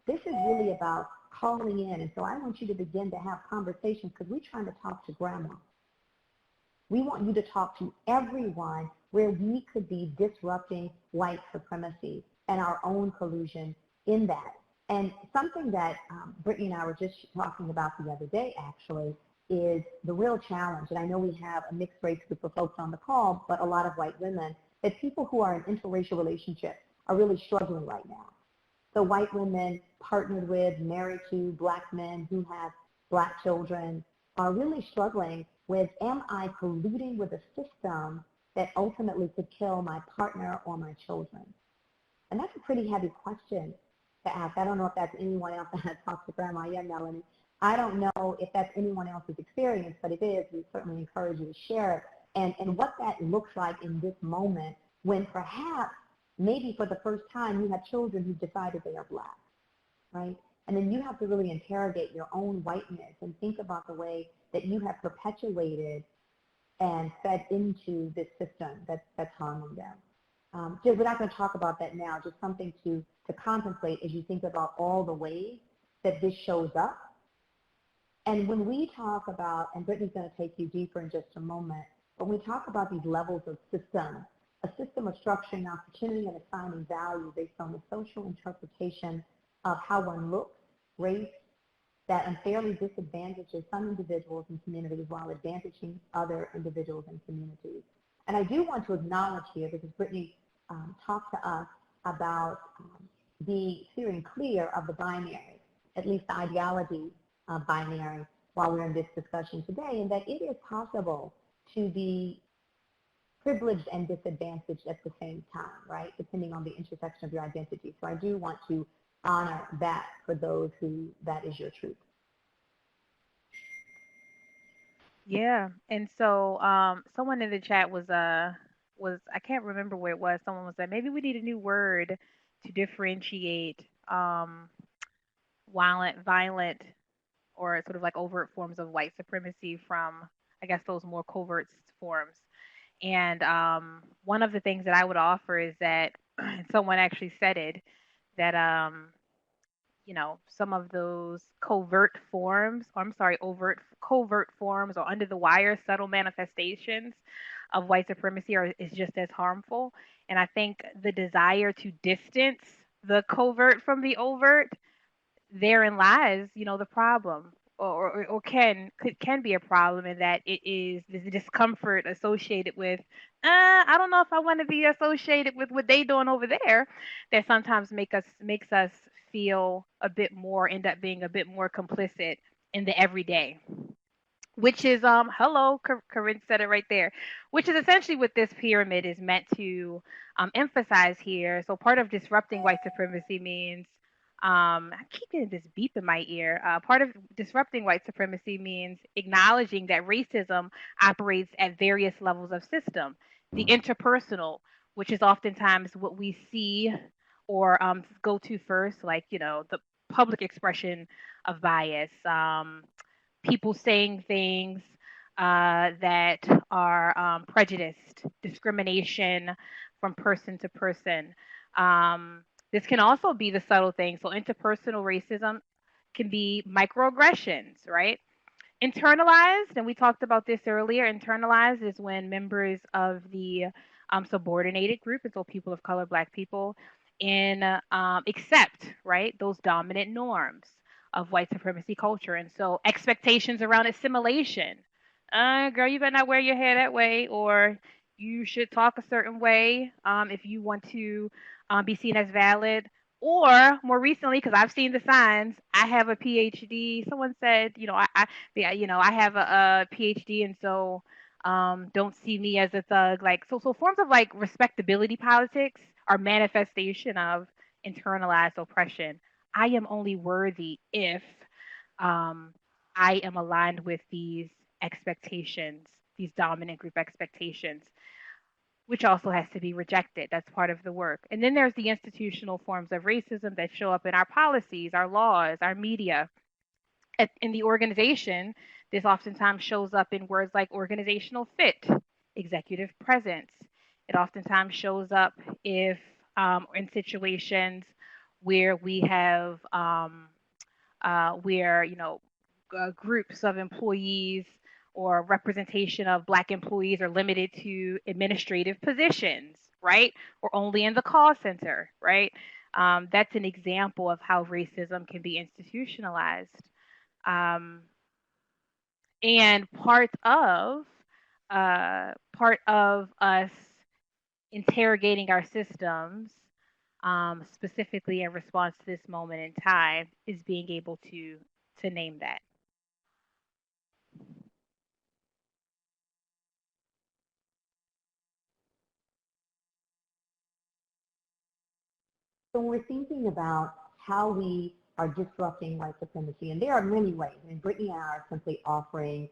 this is really about calling in. And so I want you to begin to have conversations because we're trying to talk to grandma. We want you to talk to everyone where we could be disrupting white supremacy and our own collusion in that. And something that Brittany and I were just talking about the other day, actually, is the real challenge. And I know we have a mixed race group of folks on the call, but a lot of white women, that people who are in interracial relationships are really struggling right now. So white women partnered with, married to black men who have black children are really struggling with, am I colluding with a system that ultimately could kill my partner or my children? And that's a pretty heavy question to ask. I don't know if that's anyone else that has talked to grandma yet, Melanie. I don't know if that's anyone else's experience, but if it is, we certainly encourage you to share it. And what that looks like in this moment when perhaps, maybe for the first time, you have children who decided they are black, right? And then you have to really interrogate your own whiteness and think about the way that you have perpetuated and fed into this system that's harming them. We're not going to talk about that now, just something to contemplate as you think about all the ways that this shows up. And when we talk about, and Brittany's going to take you deeper in just a moment, but when we talk about these levels of system, a system of structuring opportunity and assigning value based on the social interpretation of how one looks, race, that unfairly disadvantages some individuals and communities while advantaging other individuals and communities. And I do want to acknowledge here, because Brittany talked to us about the steering clear of the binary, at least the ideology binary, while we're in this discussion today, and that it is possible to be privileged and disadvantaged at the same time, right, depending on the intersection of your identity. So I do want to honor that for those who that is your truth. Yeah, and so someone in the chat was I can't remember where it was. Someone was like, maybe we need a new word to differentiate violent or sort of like overt forms of white supremacy from, I guess, those more covert forms. And one of the things that I would offer is that someone actually said it, that some of those overt forms or under the wire subtle manifestations of white supremacy is just as harmful. And I think the desire to distance the covert from the overt, therein lies, the problem, or can be a problem, in that it is the discomfort associated with, I don't know if I want to be associated with what they doing over there, that sometimes makes us feel a bit more, end up being a bit more complicit in the everyday, which is hello, Corinne said it right there, which is essentially what this pyramid is meant to emphasize here. So part of disrupting white supremacy means I keep getting this beep in my ear. Part of disrupting white supremacy means acknowledging that racism operates at various levels of system. The interpersonal, which is oftentimes what we see or go to first, like, you know, the public expression of bias, people saying things that are prejudiced, discrimination from person to person. This can also be the subtle things. So interpersonal racism can be microaggressions, right? Internalized, and we talked about this earlier, internalized is when members of the subordinated group, and so people of color, Black people, accept, right, those dominant norms of white supremacy culture. And so expectations around assimilation. Girl, you better not wear your hair that way, or you should talk a certain way if you want to be seen as valid. Or more recently, because I've seen the signs, I have a PhD. Someone said, you know, I have a PhD, and so don't see me as a thug. Like, so forms of like respectability politics are manifestation of internalized oppression. I am only worthy if I am aligned with these expectations, these dominant group expectations, which also has to be rejected. That's part of the work. And then there's the institutional forms of racism that show up in our policies, our laws, our media. In the organization, this oftentimes shows up in words like organizational fit, executive presence. It oftentimes shows up if in situations where we have where, you know, groups of employees or representation of Black employees are limited to administrative positions, right? Or only in the call center, right? That's an example of how racism can be institutionalized. And part of us interrogating our systems, specifically in response to this moment in time, is being able to name that. So when we're thinking about how we are disrupting white supremacy, and there are many ways, and Brittany and I are simply offering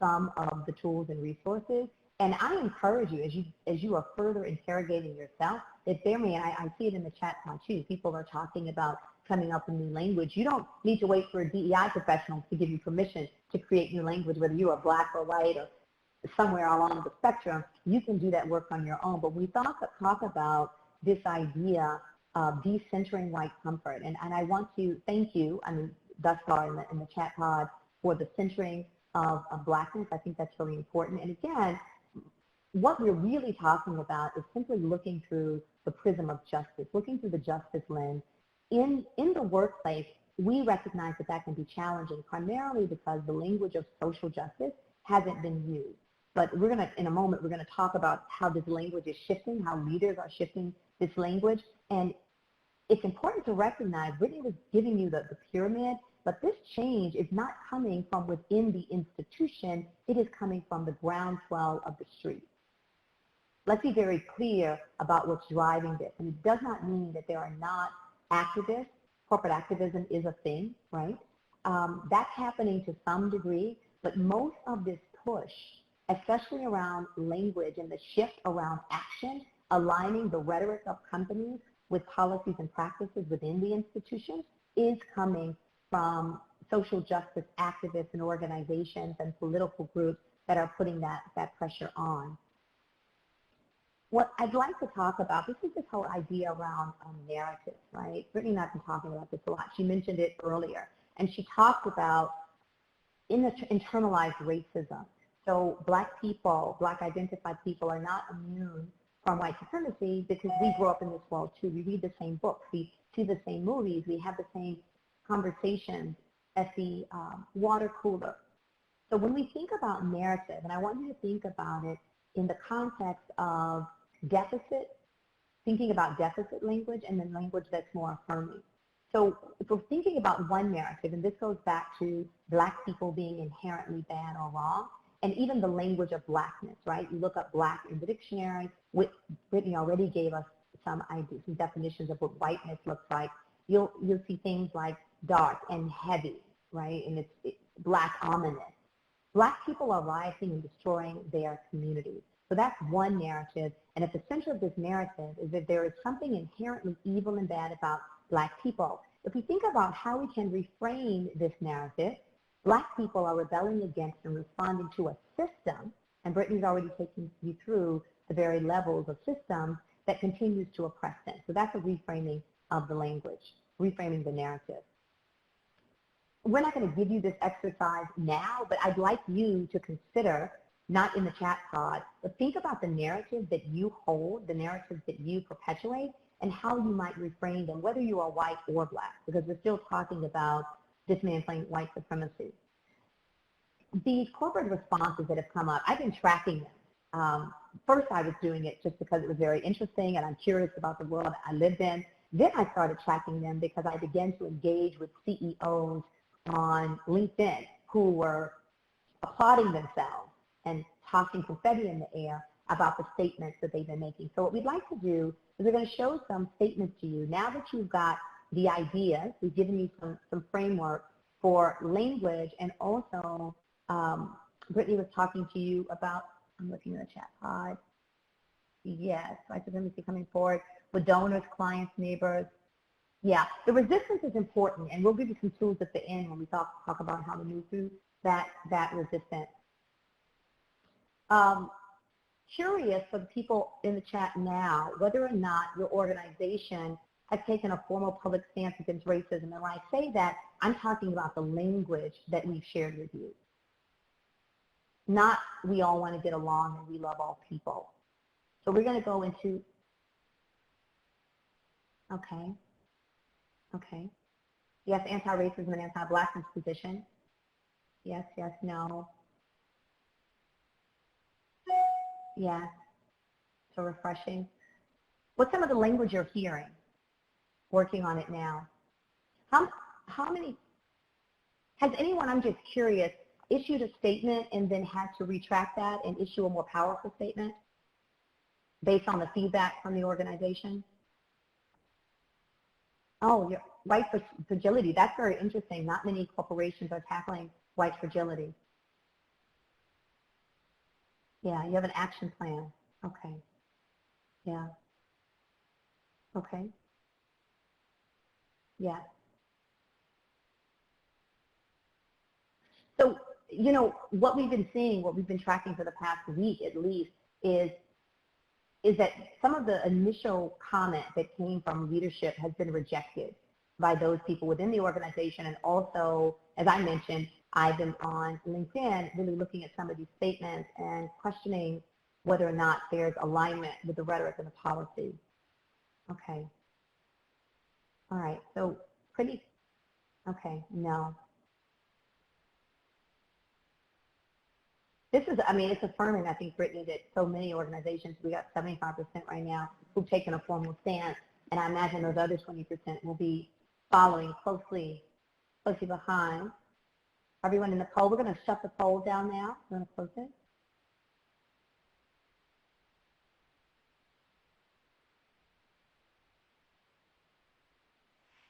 some of the tools and resources. And I encourage you, as you are further interrogating yourself, that there may, and I see it in the chat now too, people are talking about coming up with new language. You don't need to wait for a DEI professional to give you permission to create new language, whether you are Black or white or somewhere along the spectrum. You can do that work on your own. But we talk about this idea of decentering white comfort. And I want to thank you, I mean, thus far in the chat pod, for the centering of Blackness. I think that's really important. And again, what we're really talking about is simply looking through the prism of justice, looking through the justice lens. In the workplace, we recognize that that can be challenging, primarily because the language of social justice hasn't been used. But we're going to, in a moment, we're going to talk about how this language is shifting, how leaders are shifting this language. And it's important to recognize, Brittany was giving you the pyramid, but this change is not coming from within the institution. It is coming from the groundswell of the street. Let's be very clear about what's driving this. And it does not mean that there are not activists. Corporate activism is a thing, right? That's happening to some degree, but most of this push, especially around language and the shift around action, aligning the rhetoric of companies with policies and practices within the institution, is coming from social justice activists and organizations and political groups that are putting that pressure on. What I'd like to talk about, this is this whole idea around narrative, right? Brittany and I have been talking about this a lot. She mentioned it earlier, and she talked about internalized racism. So Black people, Black identified people are not immune from white supremacy because we grew up in this world too. We read the same books, we see the same movies, we have the same conversations at the water cooler. So when we think about narrative, and I want you to think about it in the context of deficit, thinking about deficit language and then language that's more affirming. So if we're thinking about one narrative, and this goes back to Black people being inherently bad or wrong, and even the language of Blackness, right? You look up Black in the dictionary. Brittany already gave us some ideas, some definitions of what whiteness looks like. You'll see things like dark and heavy, right? And it's Black ominous. Black people are rioting and destroying their communities. So that's one narrative. And at the center of this narrative is that there is something inherently evil and bad about Black people. If we think about how we can reframe this narrative, Black people are rebelling against and responding to a system, and Brittany's already taken you through the very levels of systems that continues to oppress them. So that's a reframing of the language, reframing the narrative. We're not going to give you this exercise now, but I'd like you to consider, not in the chat pod, but think about the narrative that you hold, the narratives that you perpetuate, and how you might reframe them, whether you are white or Black, because we're still talking about dismantling white supremacy. These corporate responses that have come up, I've been tracking them. First, I was doing it just because it was very interesting and I'm curious about the world I lived in. Then I started tracking them because I began to engage with CEOs on LinkedIn who were applauding themselves and tossing confetti in the air about the statements that they've been making. So what we'd like to do is we're going to show some statements to you. Now that you've got the ideas, we've given you some framework for language, and also Brittany was talking to you about, I'm looking in the chat pod, yes, white supremacy coming forward with donors, clients, neighbors. Yeah, the resistance is important, and we'll give you some tools at the end when we talk about how to move through that resistance. Curious for the people in the chat now, whether or not your organization has taken a formal public stance against racism. And when I say that, I'm talking about the language that we've shared with you. Not we all want to get along and we love all people. So we're going to go into, okay. Yes, anti-racism and anti-Blackness position. Yes, yes, no. Yes, so refreshing. What's some of the language you're hearing? Working on it now. How many, has anyone, I'm just curious, issued a statement and then had to retract that and issue a more powerful statement based on the feedback from the organization? Oh, you're white fragility. That's very interesting. Not many corporations are tackling white fragility. Yeah, you have an action plan. Okay. Yeah. Okay. Yeah. So, you know, what we've been seeing, what we've been tracking for the past week at least, is that some of the initial comment that came from leadership has been rejected by those people within the organization. And also, as I mentioned, I've been on LinkedIn really looking at some of these statements and questioning whether or not there's alignment with the rhetoric and the policy. Okay. All right. So pretty, okay, no. This is, I mean, it's affirming, I think, Brittany, that so many organizations, we got 75% right now who've taken a formal stance, and I imagine those other 20% will be following closely behind. Everyone in the poll, we're going to shut the poll down now. We're going to close it.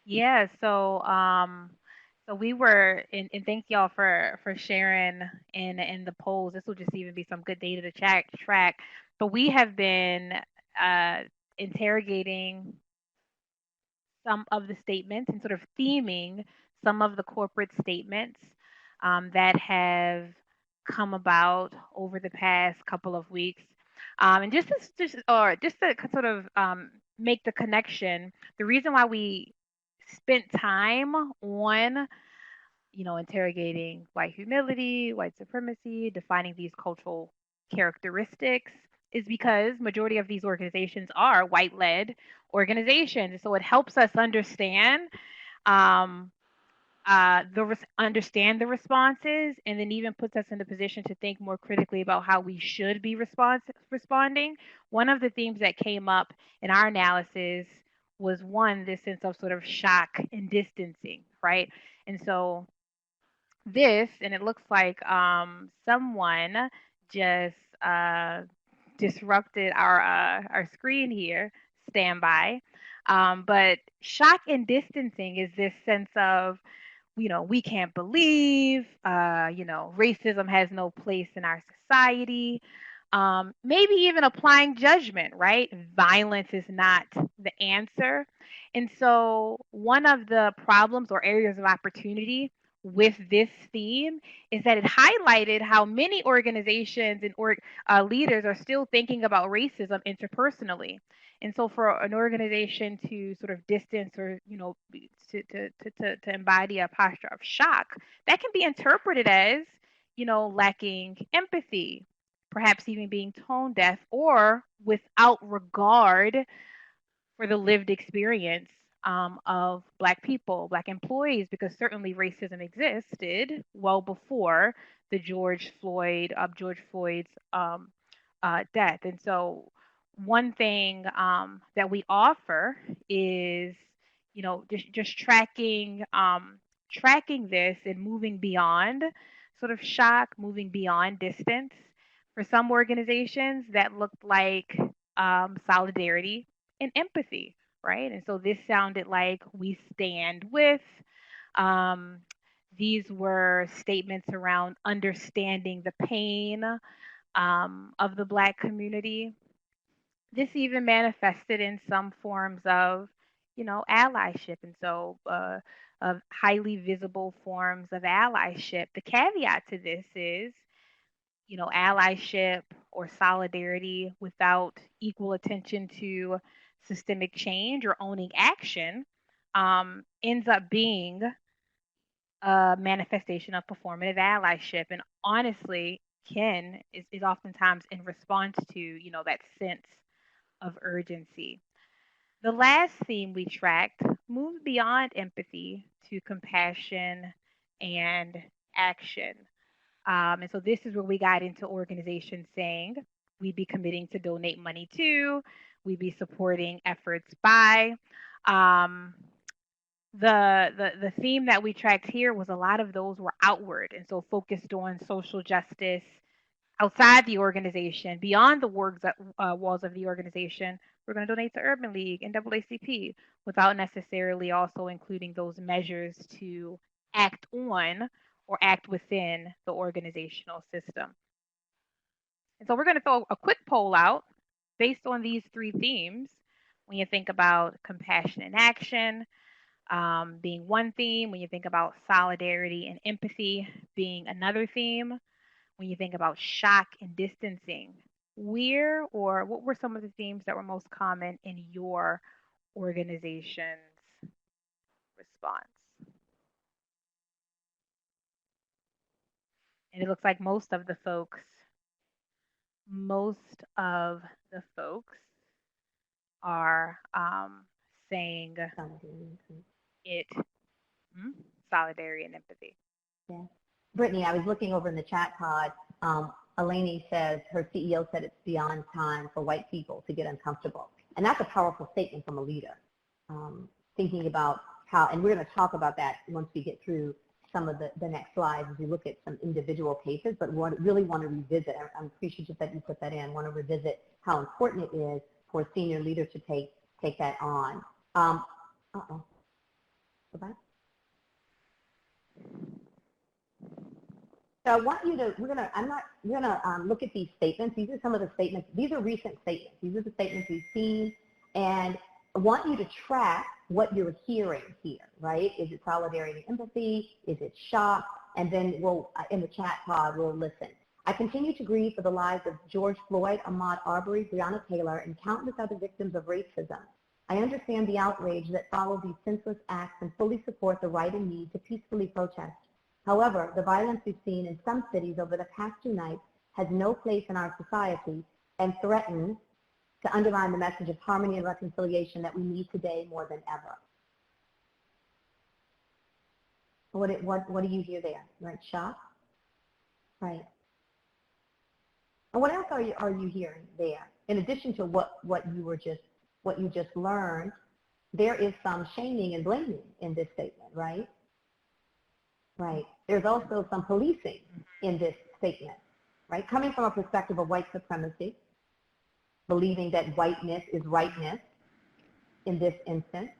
Yeah, so we were, and thank y'all for sharing in the polls. This will just even be some good data to track. But we have been interrogating some of the statements and sort of theming some of the corporate statements that have come about over the past couple of weeks. And just to sort of make the connection, the reason why we spent time on, you know, interrogating white humility, white supremacy, defining these cultural characteristics is because majority of these organizations are white-led organizations. So it helps us understand understand the responses, and then even puts us in the position to think more critically about how we should be responding. One of the themes that came up in our analysis was one, this sense of sort of shock and distancing, right? And so this, and it looks like someone just disrupted our screen here. Stand by. But shock and distancing is this sense of, we can't believe, racism has no place in our society. Maybe even applying judgment, right? Violence is not the answer. And so, one of the problems or areas of opportunity with this theme is that it highlighted how many organizations and leaders are still thinking about racism interpersonally. And so, for an organization to sort of distance or, to embody a posture of shock, that can be interpreted as, lacking empathy, perhaps even being tone deaf, or without regard for the lived experience of Black people, Black employees, because certainly racism existed well before the George Floyd's death. And so, one thing that we offer is, just tracking this and moving beyond sort of shock, moving beyond distance. For some organizations, that looked like solidarity and empathy, right? And so this sounded like we stand with. These were statements around understanding the pain of the Black community. This even manifested in some forms of, allyship, and so of highly visible forms of allyship. The caveat to this is, allyship or solidarity without equal attention to systemic change or owning action ends up being a manifestation of performative allyship. And honestly, is oftentimes in response to, that sense of urgency. The last theme we tracked moved beyond empathy to compassion and action. And so this is where we got into organizations saying we'd be committing to donate money to, we'd be supporting efforts by. The theme that we tracked here was a lot of those were outward, and so focused on social justice outside the organization, beyond the walls of the organization. We're going to donate to Urban League, NAACP, without necessarily also including those measures to act on or act within the organizational system. And so we're going to throw a quick poll out based on these three themes. When you think about compassion and action being one theme, when you think about solidarity and empathy being another theme, when you think about shock and distancing, what were some of the themes that were most common in your organization's response? And it looks like most of the folks are saying solidarity and empathy. Yeah. Brittany, I was looking over in the chat pod. Eleni says her CEO said it's beyond time for white people to get uncomfortable. And that's a powerful statement from a leader. Thinking about how, and we're going to talk about that once we get through some of the next slides as we look at some individual cases, but really want to revisit, I'm appreciative that you put that in, want to revisit how important it is for a senior leader to take that on. Go back. So I want you to, we're gonna look at these statements. These are some of the statements. These are recent statements. These are the statements we've seen, and I want you to track what you're hearing here, right? Is it solidarity and empathy? Is it shock? And then we'll, in the chat pod, we'll listen. I continue to grieve for the lives of George Floyd, Ahmaud Arbery, Breonna Taylor, and countless other victims of racism. I understand the outrage that followed these senseless acts and fully support the right and need to peacefully protest. However, the violence we've seen in some cities over the past 2 nights has no place in our society and threatens to undermine the message of harmony and reconciliation that we need today more than ever. What do you hear there? Right, shock? Right. And what else are you hearing there? In addition to what you just learned, there is some shaming and blaming in this statement, right? Right. There's also some policing in this statement, right? Coming from a perspective of white supremacy, believing that whiteness is rightness in this instance,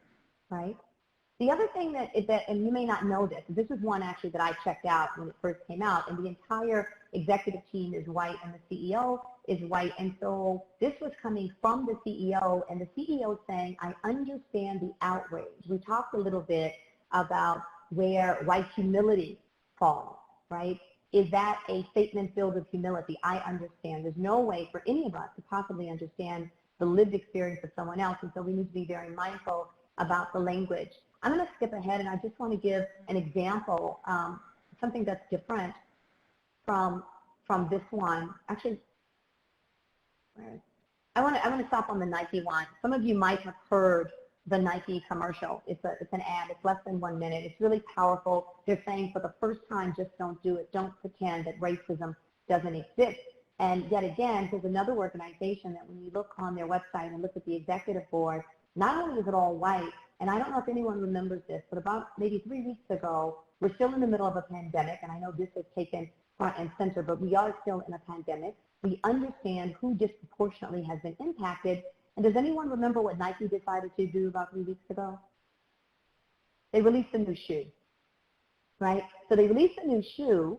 right? The other thing and you may not know this is one actually that I checked out when it first came out, and the entire executive team is white and the CEO is white. And so this was coming from the CEO, and the CEO saying, I understand the outrage. We talked a little bit about where white humility falls, right? Is that a statement filled with humility? I understand. There's no way for any of us to possibly understand the lived experience of someone else, and so we need to be very mindful about the language. I'm going to skip ahead, and I just want to give an example, something that's different from this one. Actually, I want to stop on the Nike one. Some of you might have heard the Nike commercial. It's an ad. It's less than 1 minute. It's really powerful. They're saying for the first time, just don't do it. Don't pretend that racism doesn't exist. And yet again, there's another organization that when you look on their website and look at the executive board, not only is it all white, and I don't know if anyone remembers this, but about maybe 3 weeks ago, we're still in the middle of a pandemic, and I know this has taken front and center, but we are still in a pandemic. We understand who disproportionately has been impacted. And does anyone remember what Nike decided to do about 3 weeks ago? They released a new shoe, right? So they released a new shoe,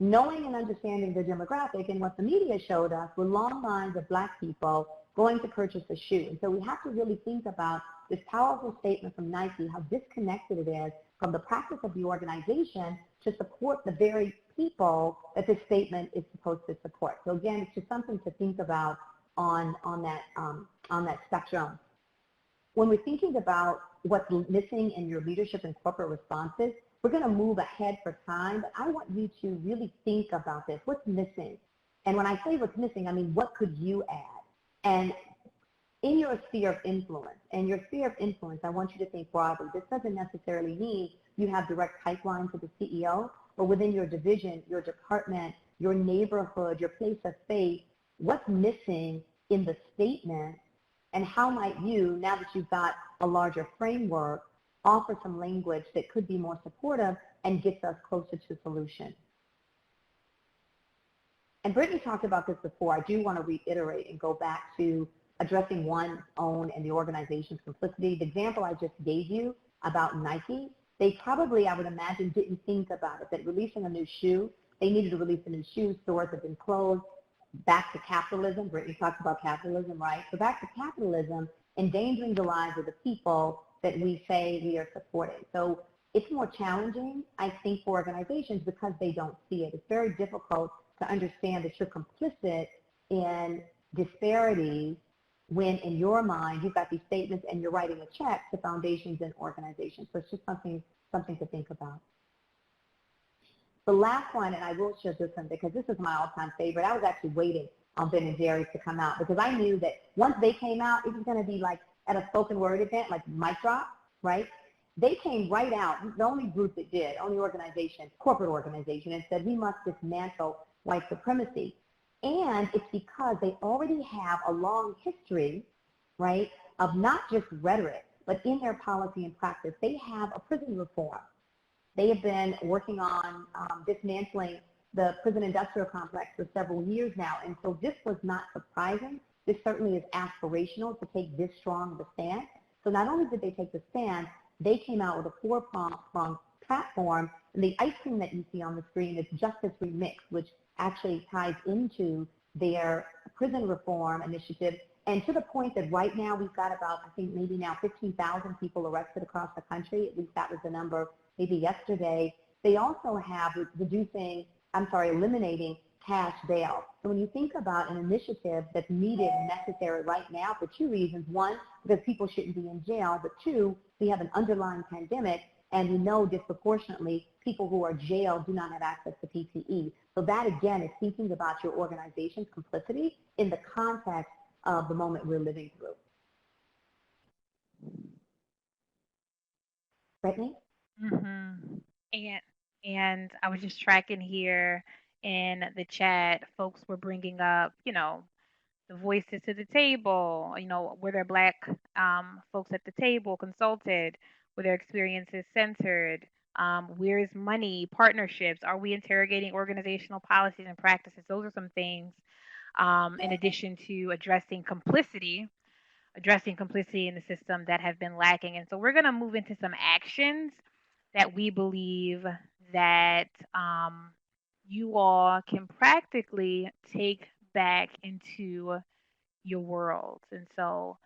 knowing and understanding the demographic, and what the media showed us were long lines of Black people going to purchase a shoe. And so we have to really think about this powerful statement from Nike, how disconnected it is from the practice of the organization to support the very people that this statement is supposed to support. So again, it's just something to think about on that spectrum. When we're thinking about what's missing in your leadership and corporate responses, we're going to move ahead for time, but I want you to really think about this. What's missing? And when I say what's missing, I mean, what could you add? And in your sphere of influence, I want you to think broadly. This doesn't necessarily mean you have direct pipeline to the CEO, but within your division, your department, your neighborhood, your place of faith, what's missing in the statement, and how might you, now that you've got a larger framework, offer some language that could be more supportive and gets us closer to solution. And Brittany talked about this before. I do want to reiterate and go back to addressing one's own and the organization's complicity. The example I just gave you about Nike, they probably, I would imagine, didn't think about it, that releasing a new shoe, they needed to release a new shoe, stores have been closed, back to capitalism. Brittany talked about capitalism, right? So back to capitalism, endangering the lives of the people that we say we are supporting. So it's more challenging, I think, for organizations because they don't see it. It's very difficult to understand that you're complicit in disparities when in your mind you've got these statements and you're writing a check to foundations and organizations. So it's just something to think about. The last one, and I will share this one because this is my all-time favorite. I was actually waiting on Ben & Jerry's to come out because I knew that once they came out, it was going to be like at a spoken word event, like mic drop, right? They came right out, the only group that did, only organization, corporate organization, and said we must dismantle white supremacy. And it's because they already have a long history, right, of not just rhetoric, but in their policy and practice. They have a prison reform. They have been working on dismantling the prison industrial complex for several years now. And so this was not surprising. This certainly is aspirational to take this strong of a stand. So not only did they take the stand, they came out with a four-pronged platform. And the ice cream that you see on the screen is Justice Remix, which actually ties into their prison reform initiative. And to the point that right now we've got about, I think maybe now 15,000 people arrested across the country. At least that was the number maybe yesterday. They also have eliminating cash bail. So when you think about an initiative that's needed and necessary right now for two reasons. One, because people shouldn't be in jail, but two, we have an underlying pandemic, and we know disproportionately people who are jailed do not have access to PPE. So that, again, is thinking about your organization's complicity in the context of the moment we're living through. Brittany? And I was just tracking here in the chat, folks were bringing up, the voices to the table, were there Black folks at the table consulted? Were their experiences centered? Where's money, partnerships? Are we interrogating organizational policies and practices? Those are some things, in addition to addressing complicity in the system that have been lacking. And so we're going to move into some actions that we believe that you all can practically take back into your world. And so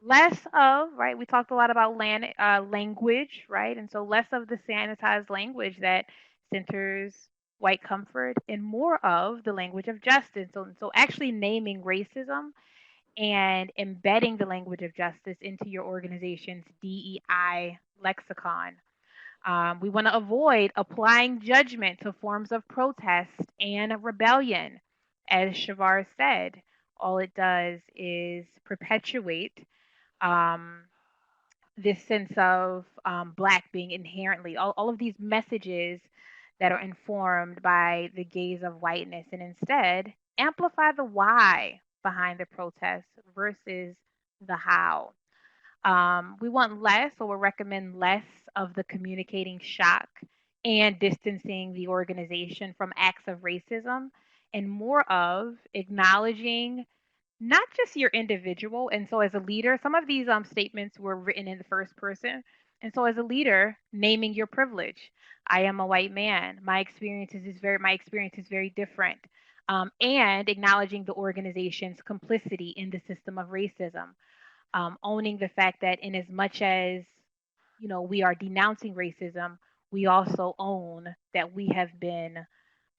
less of, right, we talked a lot about language, right? And so less of the sanitized language that centers white comfort and more of the language of justice. So actually naming racism and embedding the language of justice into your organization's DEI lexicon. We want to avoid applying judgment to forms of protest and rebellion. As Shavar said, all it does is perpetuate this sense of Black being inherently, all of these messages that are informed by the gaze of whiteness, and instead amplify the why behind the protest versus the how. We want less, or we recommend less of the communicating shock and distancing the organization from acts of racism, and more of acknowledging not just your individual. And so, as a leader, some of these statements were written in the first person. And so, as a leader, naming your privilege. I am a white man. My experience is very different. And acknowledging the organization's complicity in the system of racism. Owning the fact that in as much as we are denouncing racism, we also own that we have been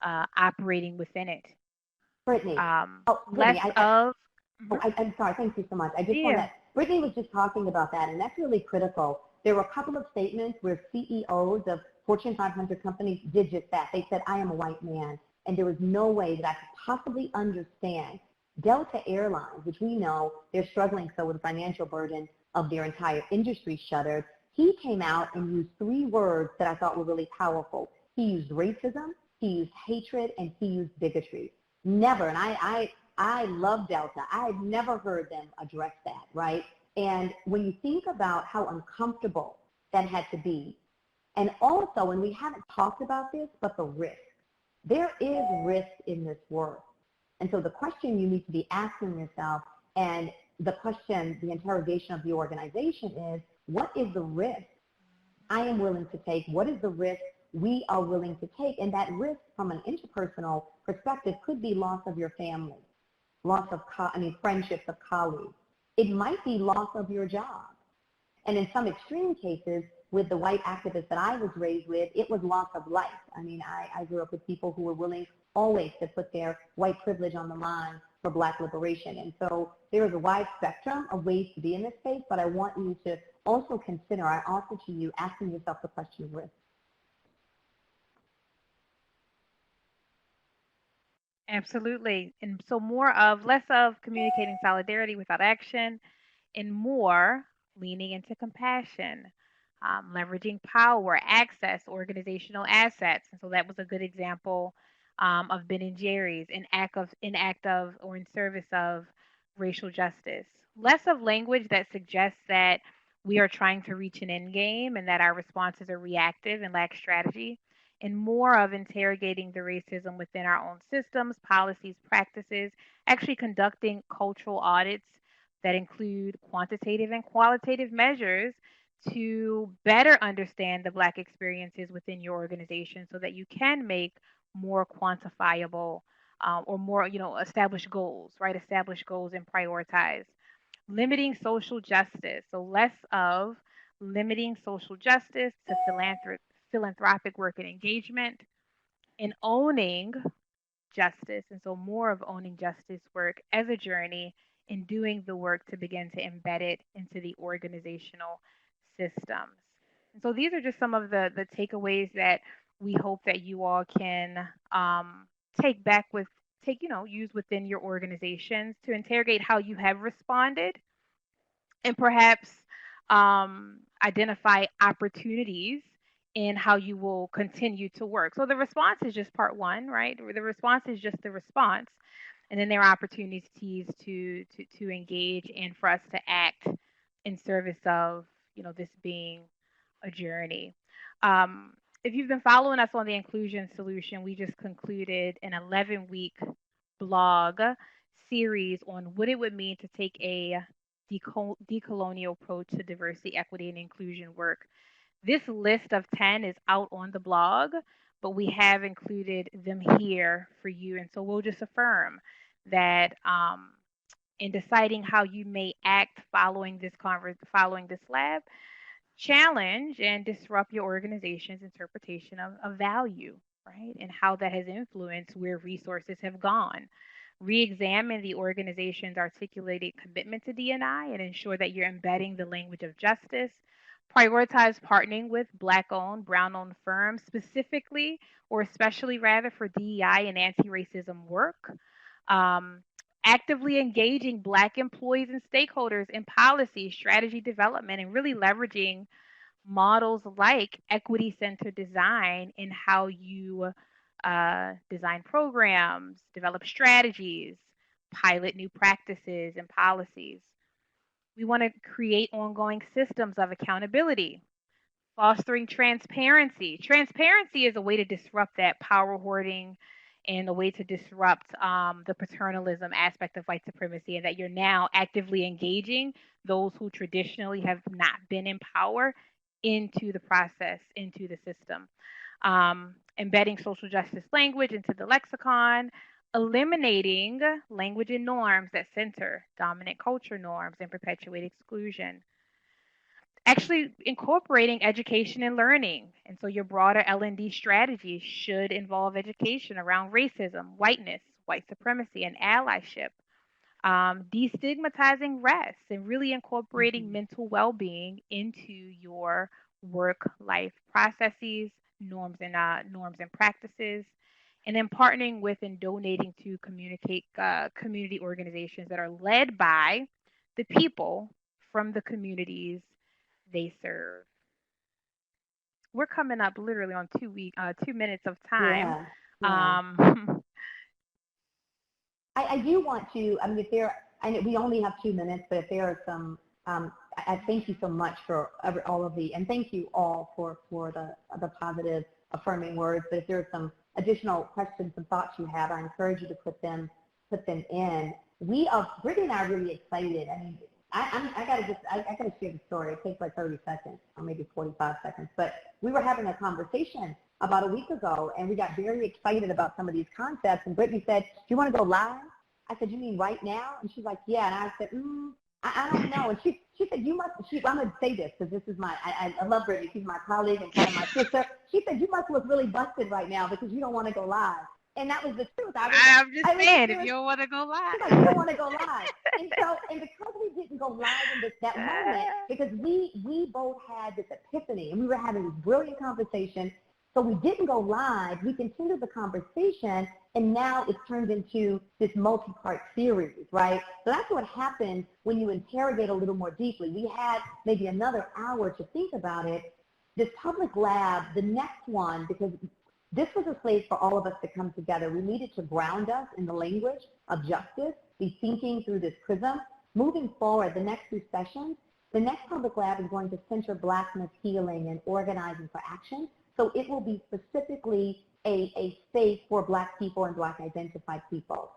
operating within it. Brittany. Brittany, I'm sorry. Thank you so much. I just want to, Brittany was just talking about that, and that's really critical. There were a couple of statements where CEOs of Fortune 500 companies did just that. They said, I am a white man, and there was no way that I could possibly understand. Delta Airlines, which we know they're struggling so with the financial burden of their entire industry shuttered, he came out and used 3 words that I thought were really powerful. He used racism, he used hatred, and he used bigotry. Never, and I love Delta. I've never heard them address that, right? And when you think about how uncomfortable that had to be, and also, and we haven't talked about this, but the risk. There is risk in this work. And so the question you need to be asking yourself, and the question, the interrogation of the organization is, what is the risk I am willing to take? What is the risk we are willing to take? And that risk from an interpersonal perspective could be loss of your family, loss of friendships of colleagues. It might be loss of your job. And in some extreme cases, with the white activists that I was raised with, it was loss of life. I mean, I grew up with people who were willing always to put their white privilege on the line for Black liberation. And so there is a wide spectrum of ways to be in this space, but I want you to also consider, I offer to you, asking yourself the question of risk. Absolutely. And so less of communicating solidarity without action, and more leaning into compassion, leveraging power, access, organizational assets. And so that was a good example of Ben and Jerry's, in act of or in service of racial justice. Less of language that suggests that we are trying to reach an end game and that our responses are reactive and lack strategy, and more of interrogating the racism within our own systems, policies, practices, actually conducting cultural audits that include quantitative and qualitative measures to better understand the Black experiences within your organization so that you can make more quantifiable or more, established goals, right? Establish goals and prioritize. Limiting social justice. So less of limiting social justice to philanthropic work and engagement, and owning justice. And so more of owning justice work as a journey and doing the work to begin to embed it into the organizational systems. And so these are just some of the takeaways that we hope that you all can use within your organizations to interrogate how you have responded, and perhaps identify opportunities in how you will continue to work. So the response is just part one, right? The response is just the response. And then there are opportunities to engage and for us to act in service of, this being a journey. If you've been following us on the Inclusion Solution, we just concluded an 11-week blog series on what it would mean to take a decolonial approach to diversity, equity, and inclusion work. This list of 10 is out on the blog, but we have included them here for you. And so we'll just affirm that in deciding how you may act following this lab, challenge and disrupt your organization's interpretation of value, right? And how that has influenced where resources have gone. Re-examine the organization's articulated commitment to D&I and ensure that you're embedding the language of justice. Prioritize partnering with Black-owned, Brown-owned firms, specifically or especially rather for DEI and anti-racism work. Actively engaging Black employees and stakeholders in policy, strategy development, and really leveraging models like equity-centered design in how you design programs, develop strategies, pilot new practices and policies. We want to create ongoing systems of accountability, fostering transparency. Transparency is a way to disrupt that power hoarding and a way to disrupt the paternalism aspect of white supremacy, and that you're now actively engaging those who traditionally have not been in power into the process, into the system. Embedding social justice language into the lexicon, eliminating language and norms that center dominant culture norms and perpetuate exclusion. Actually incorporating education and learning. And so your broader L&D strategy should involve education around racism, whiteness, white supremacy, and allyship. Destigmatizing rest and really incorporating mental well-being into your work-life processes, norms and practices. And then partnering with and donating to community organizations that are led by the people from the communities they serve. We're coming up literally on 2 minutes of time. Yeah. I do want to, I mean, I know we only have 2 minutes, but if there are some, I thank you so much for all of and thank you all for the positive affirming words, but if there are some additional questions and thoughts you have, I encourage you to put them in. Brittany and I are really excited. I mean, I gotta share the story. It takes like 30 seconds or maybe 45 seconds, but we were having a conversation about a week ago and we got very excited about some of these concepts, and Brittany said, do you want to go live? I said, you mean right now? And she's like, yeah. And I said, I don't know. And she said, I'm going to say this because this is I love Brittany. She's my colleague and kind of my sister. She said, you must look really busted right now because you don't want to go live. And that was the truth. I'm just saying, if you don't want to go live. She's like, you don't want to go live. And because we didn't go live in that moment, because we both had this epiphany and we were having this brilliant conversation. So we didn't go live. We continued the conversation, and now it's turned into this multi-part series, right? So that's what happens when you interrogate a little more deeply. We had maybe another hour to think about it. This public lab, the next one, because this was a place for all of us to come together. We needed to ground us in the language of justice, be thinking through this prism. Moving forward, the next 2 sessions, the next public lab is going to center Blackness healing and organizing for action. So it will be specifically a space for Black people and Black identified people.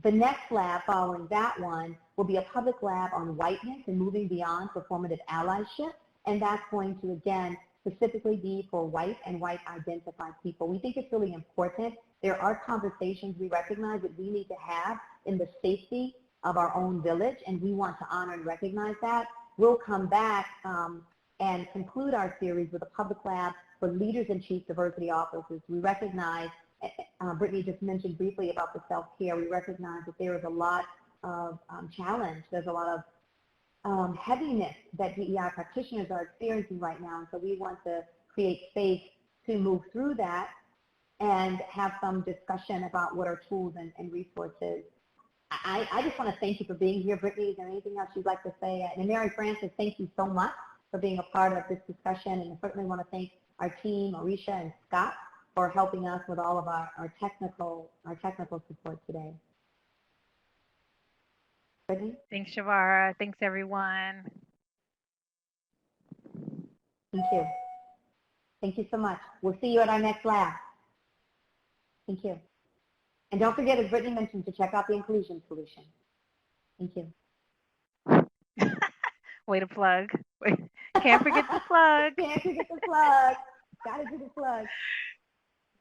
The next lab following that one will be a public lab on whiteness and moving beyond performative allyship. And that's going to, again, specifically be for white and white identified people. We think it's really important. There are conversations we recognize that we need to have in the safety of our own village, and we want to honor and recognize that. We'll come back and conclude our series with a public lab for leaders and chief diversity officers. We recognize, Brittany just mentioned briefly about the self-care, we recognize that there is a lot of challenge, there's a lot of heaviness that DEI practitioners are experiencing right now, and so we want to create space to move through that and have some discussion about what are tools and resources. I just want to thank you for being here. Brittany, is there anything else you'd like to say? And Mary Frances, thank you so much for being a part of this discussion, and I certainly want to thank our team, Arisha and Scott, for helping us with all of our technical support today. Brittany? Thanks, Shavara. Thanks, everyone. Thank you. Thank you so much. We'll see you at our next lab. Thank you. And don't forget, as Brittany mentioned, to check out the inclusion solution. Thank you. Way to plug. Can't forget the plug. Can't forget the plug. Gotta do the plug.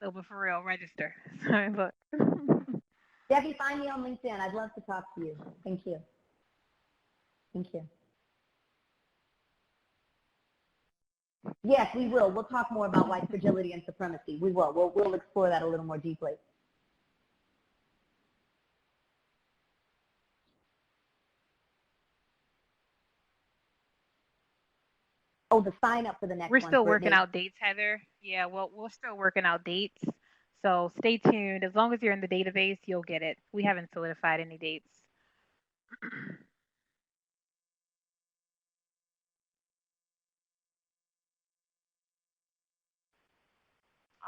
No, but for real, register. Sorry, look. Debbie, find me on LinkedIn. I'd love to talk to you. Thank you. Thank you. Yes, we will. We'll talk more about white fragility and supremacy. We will. We'll explore that a little more deeply. Oh, the sign up for the next one. We're still working Brittany. out dates, Heather. Yeah, well, we're still working out dates. So stay tuned. As long as you're in the database, you'll get it. We haven't solidified any dates.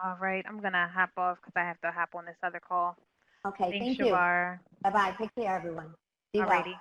All right, I'm going to hop off because I have to hop on this other call. Okay, Thanks, thank you. Shavar. Bye-bye. Take care, everyone. Be well. Alrighty.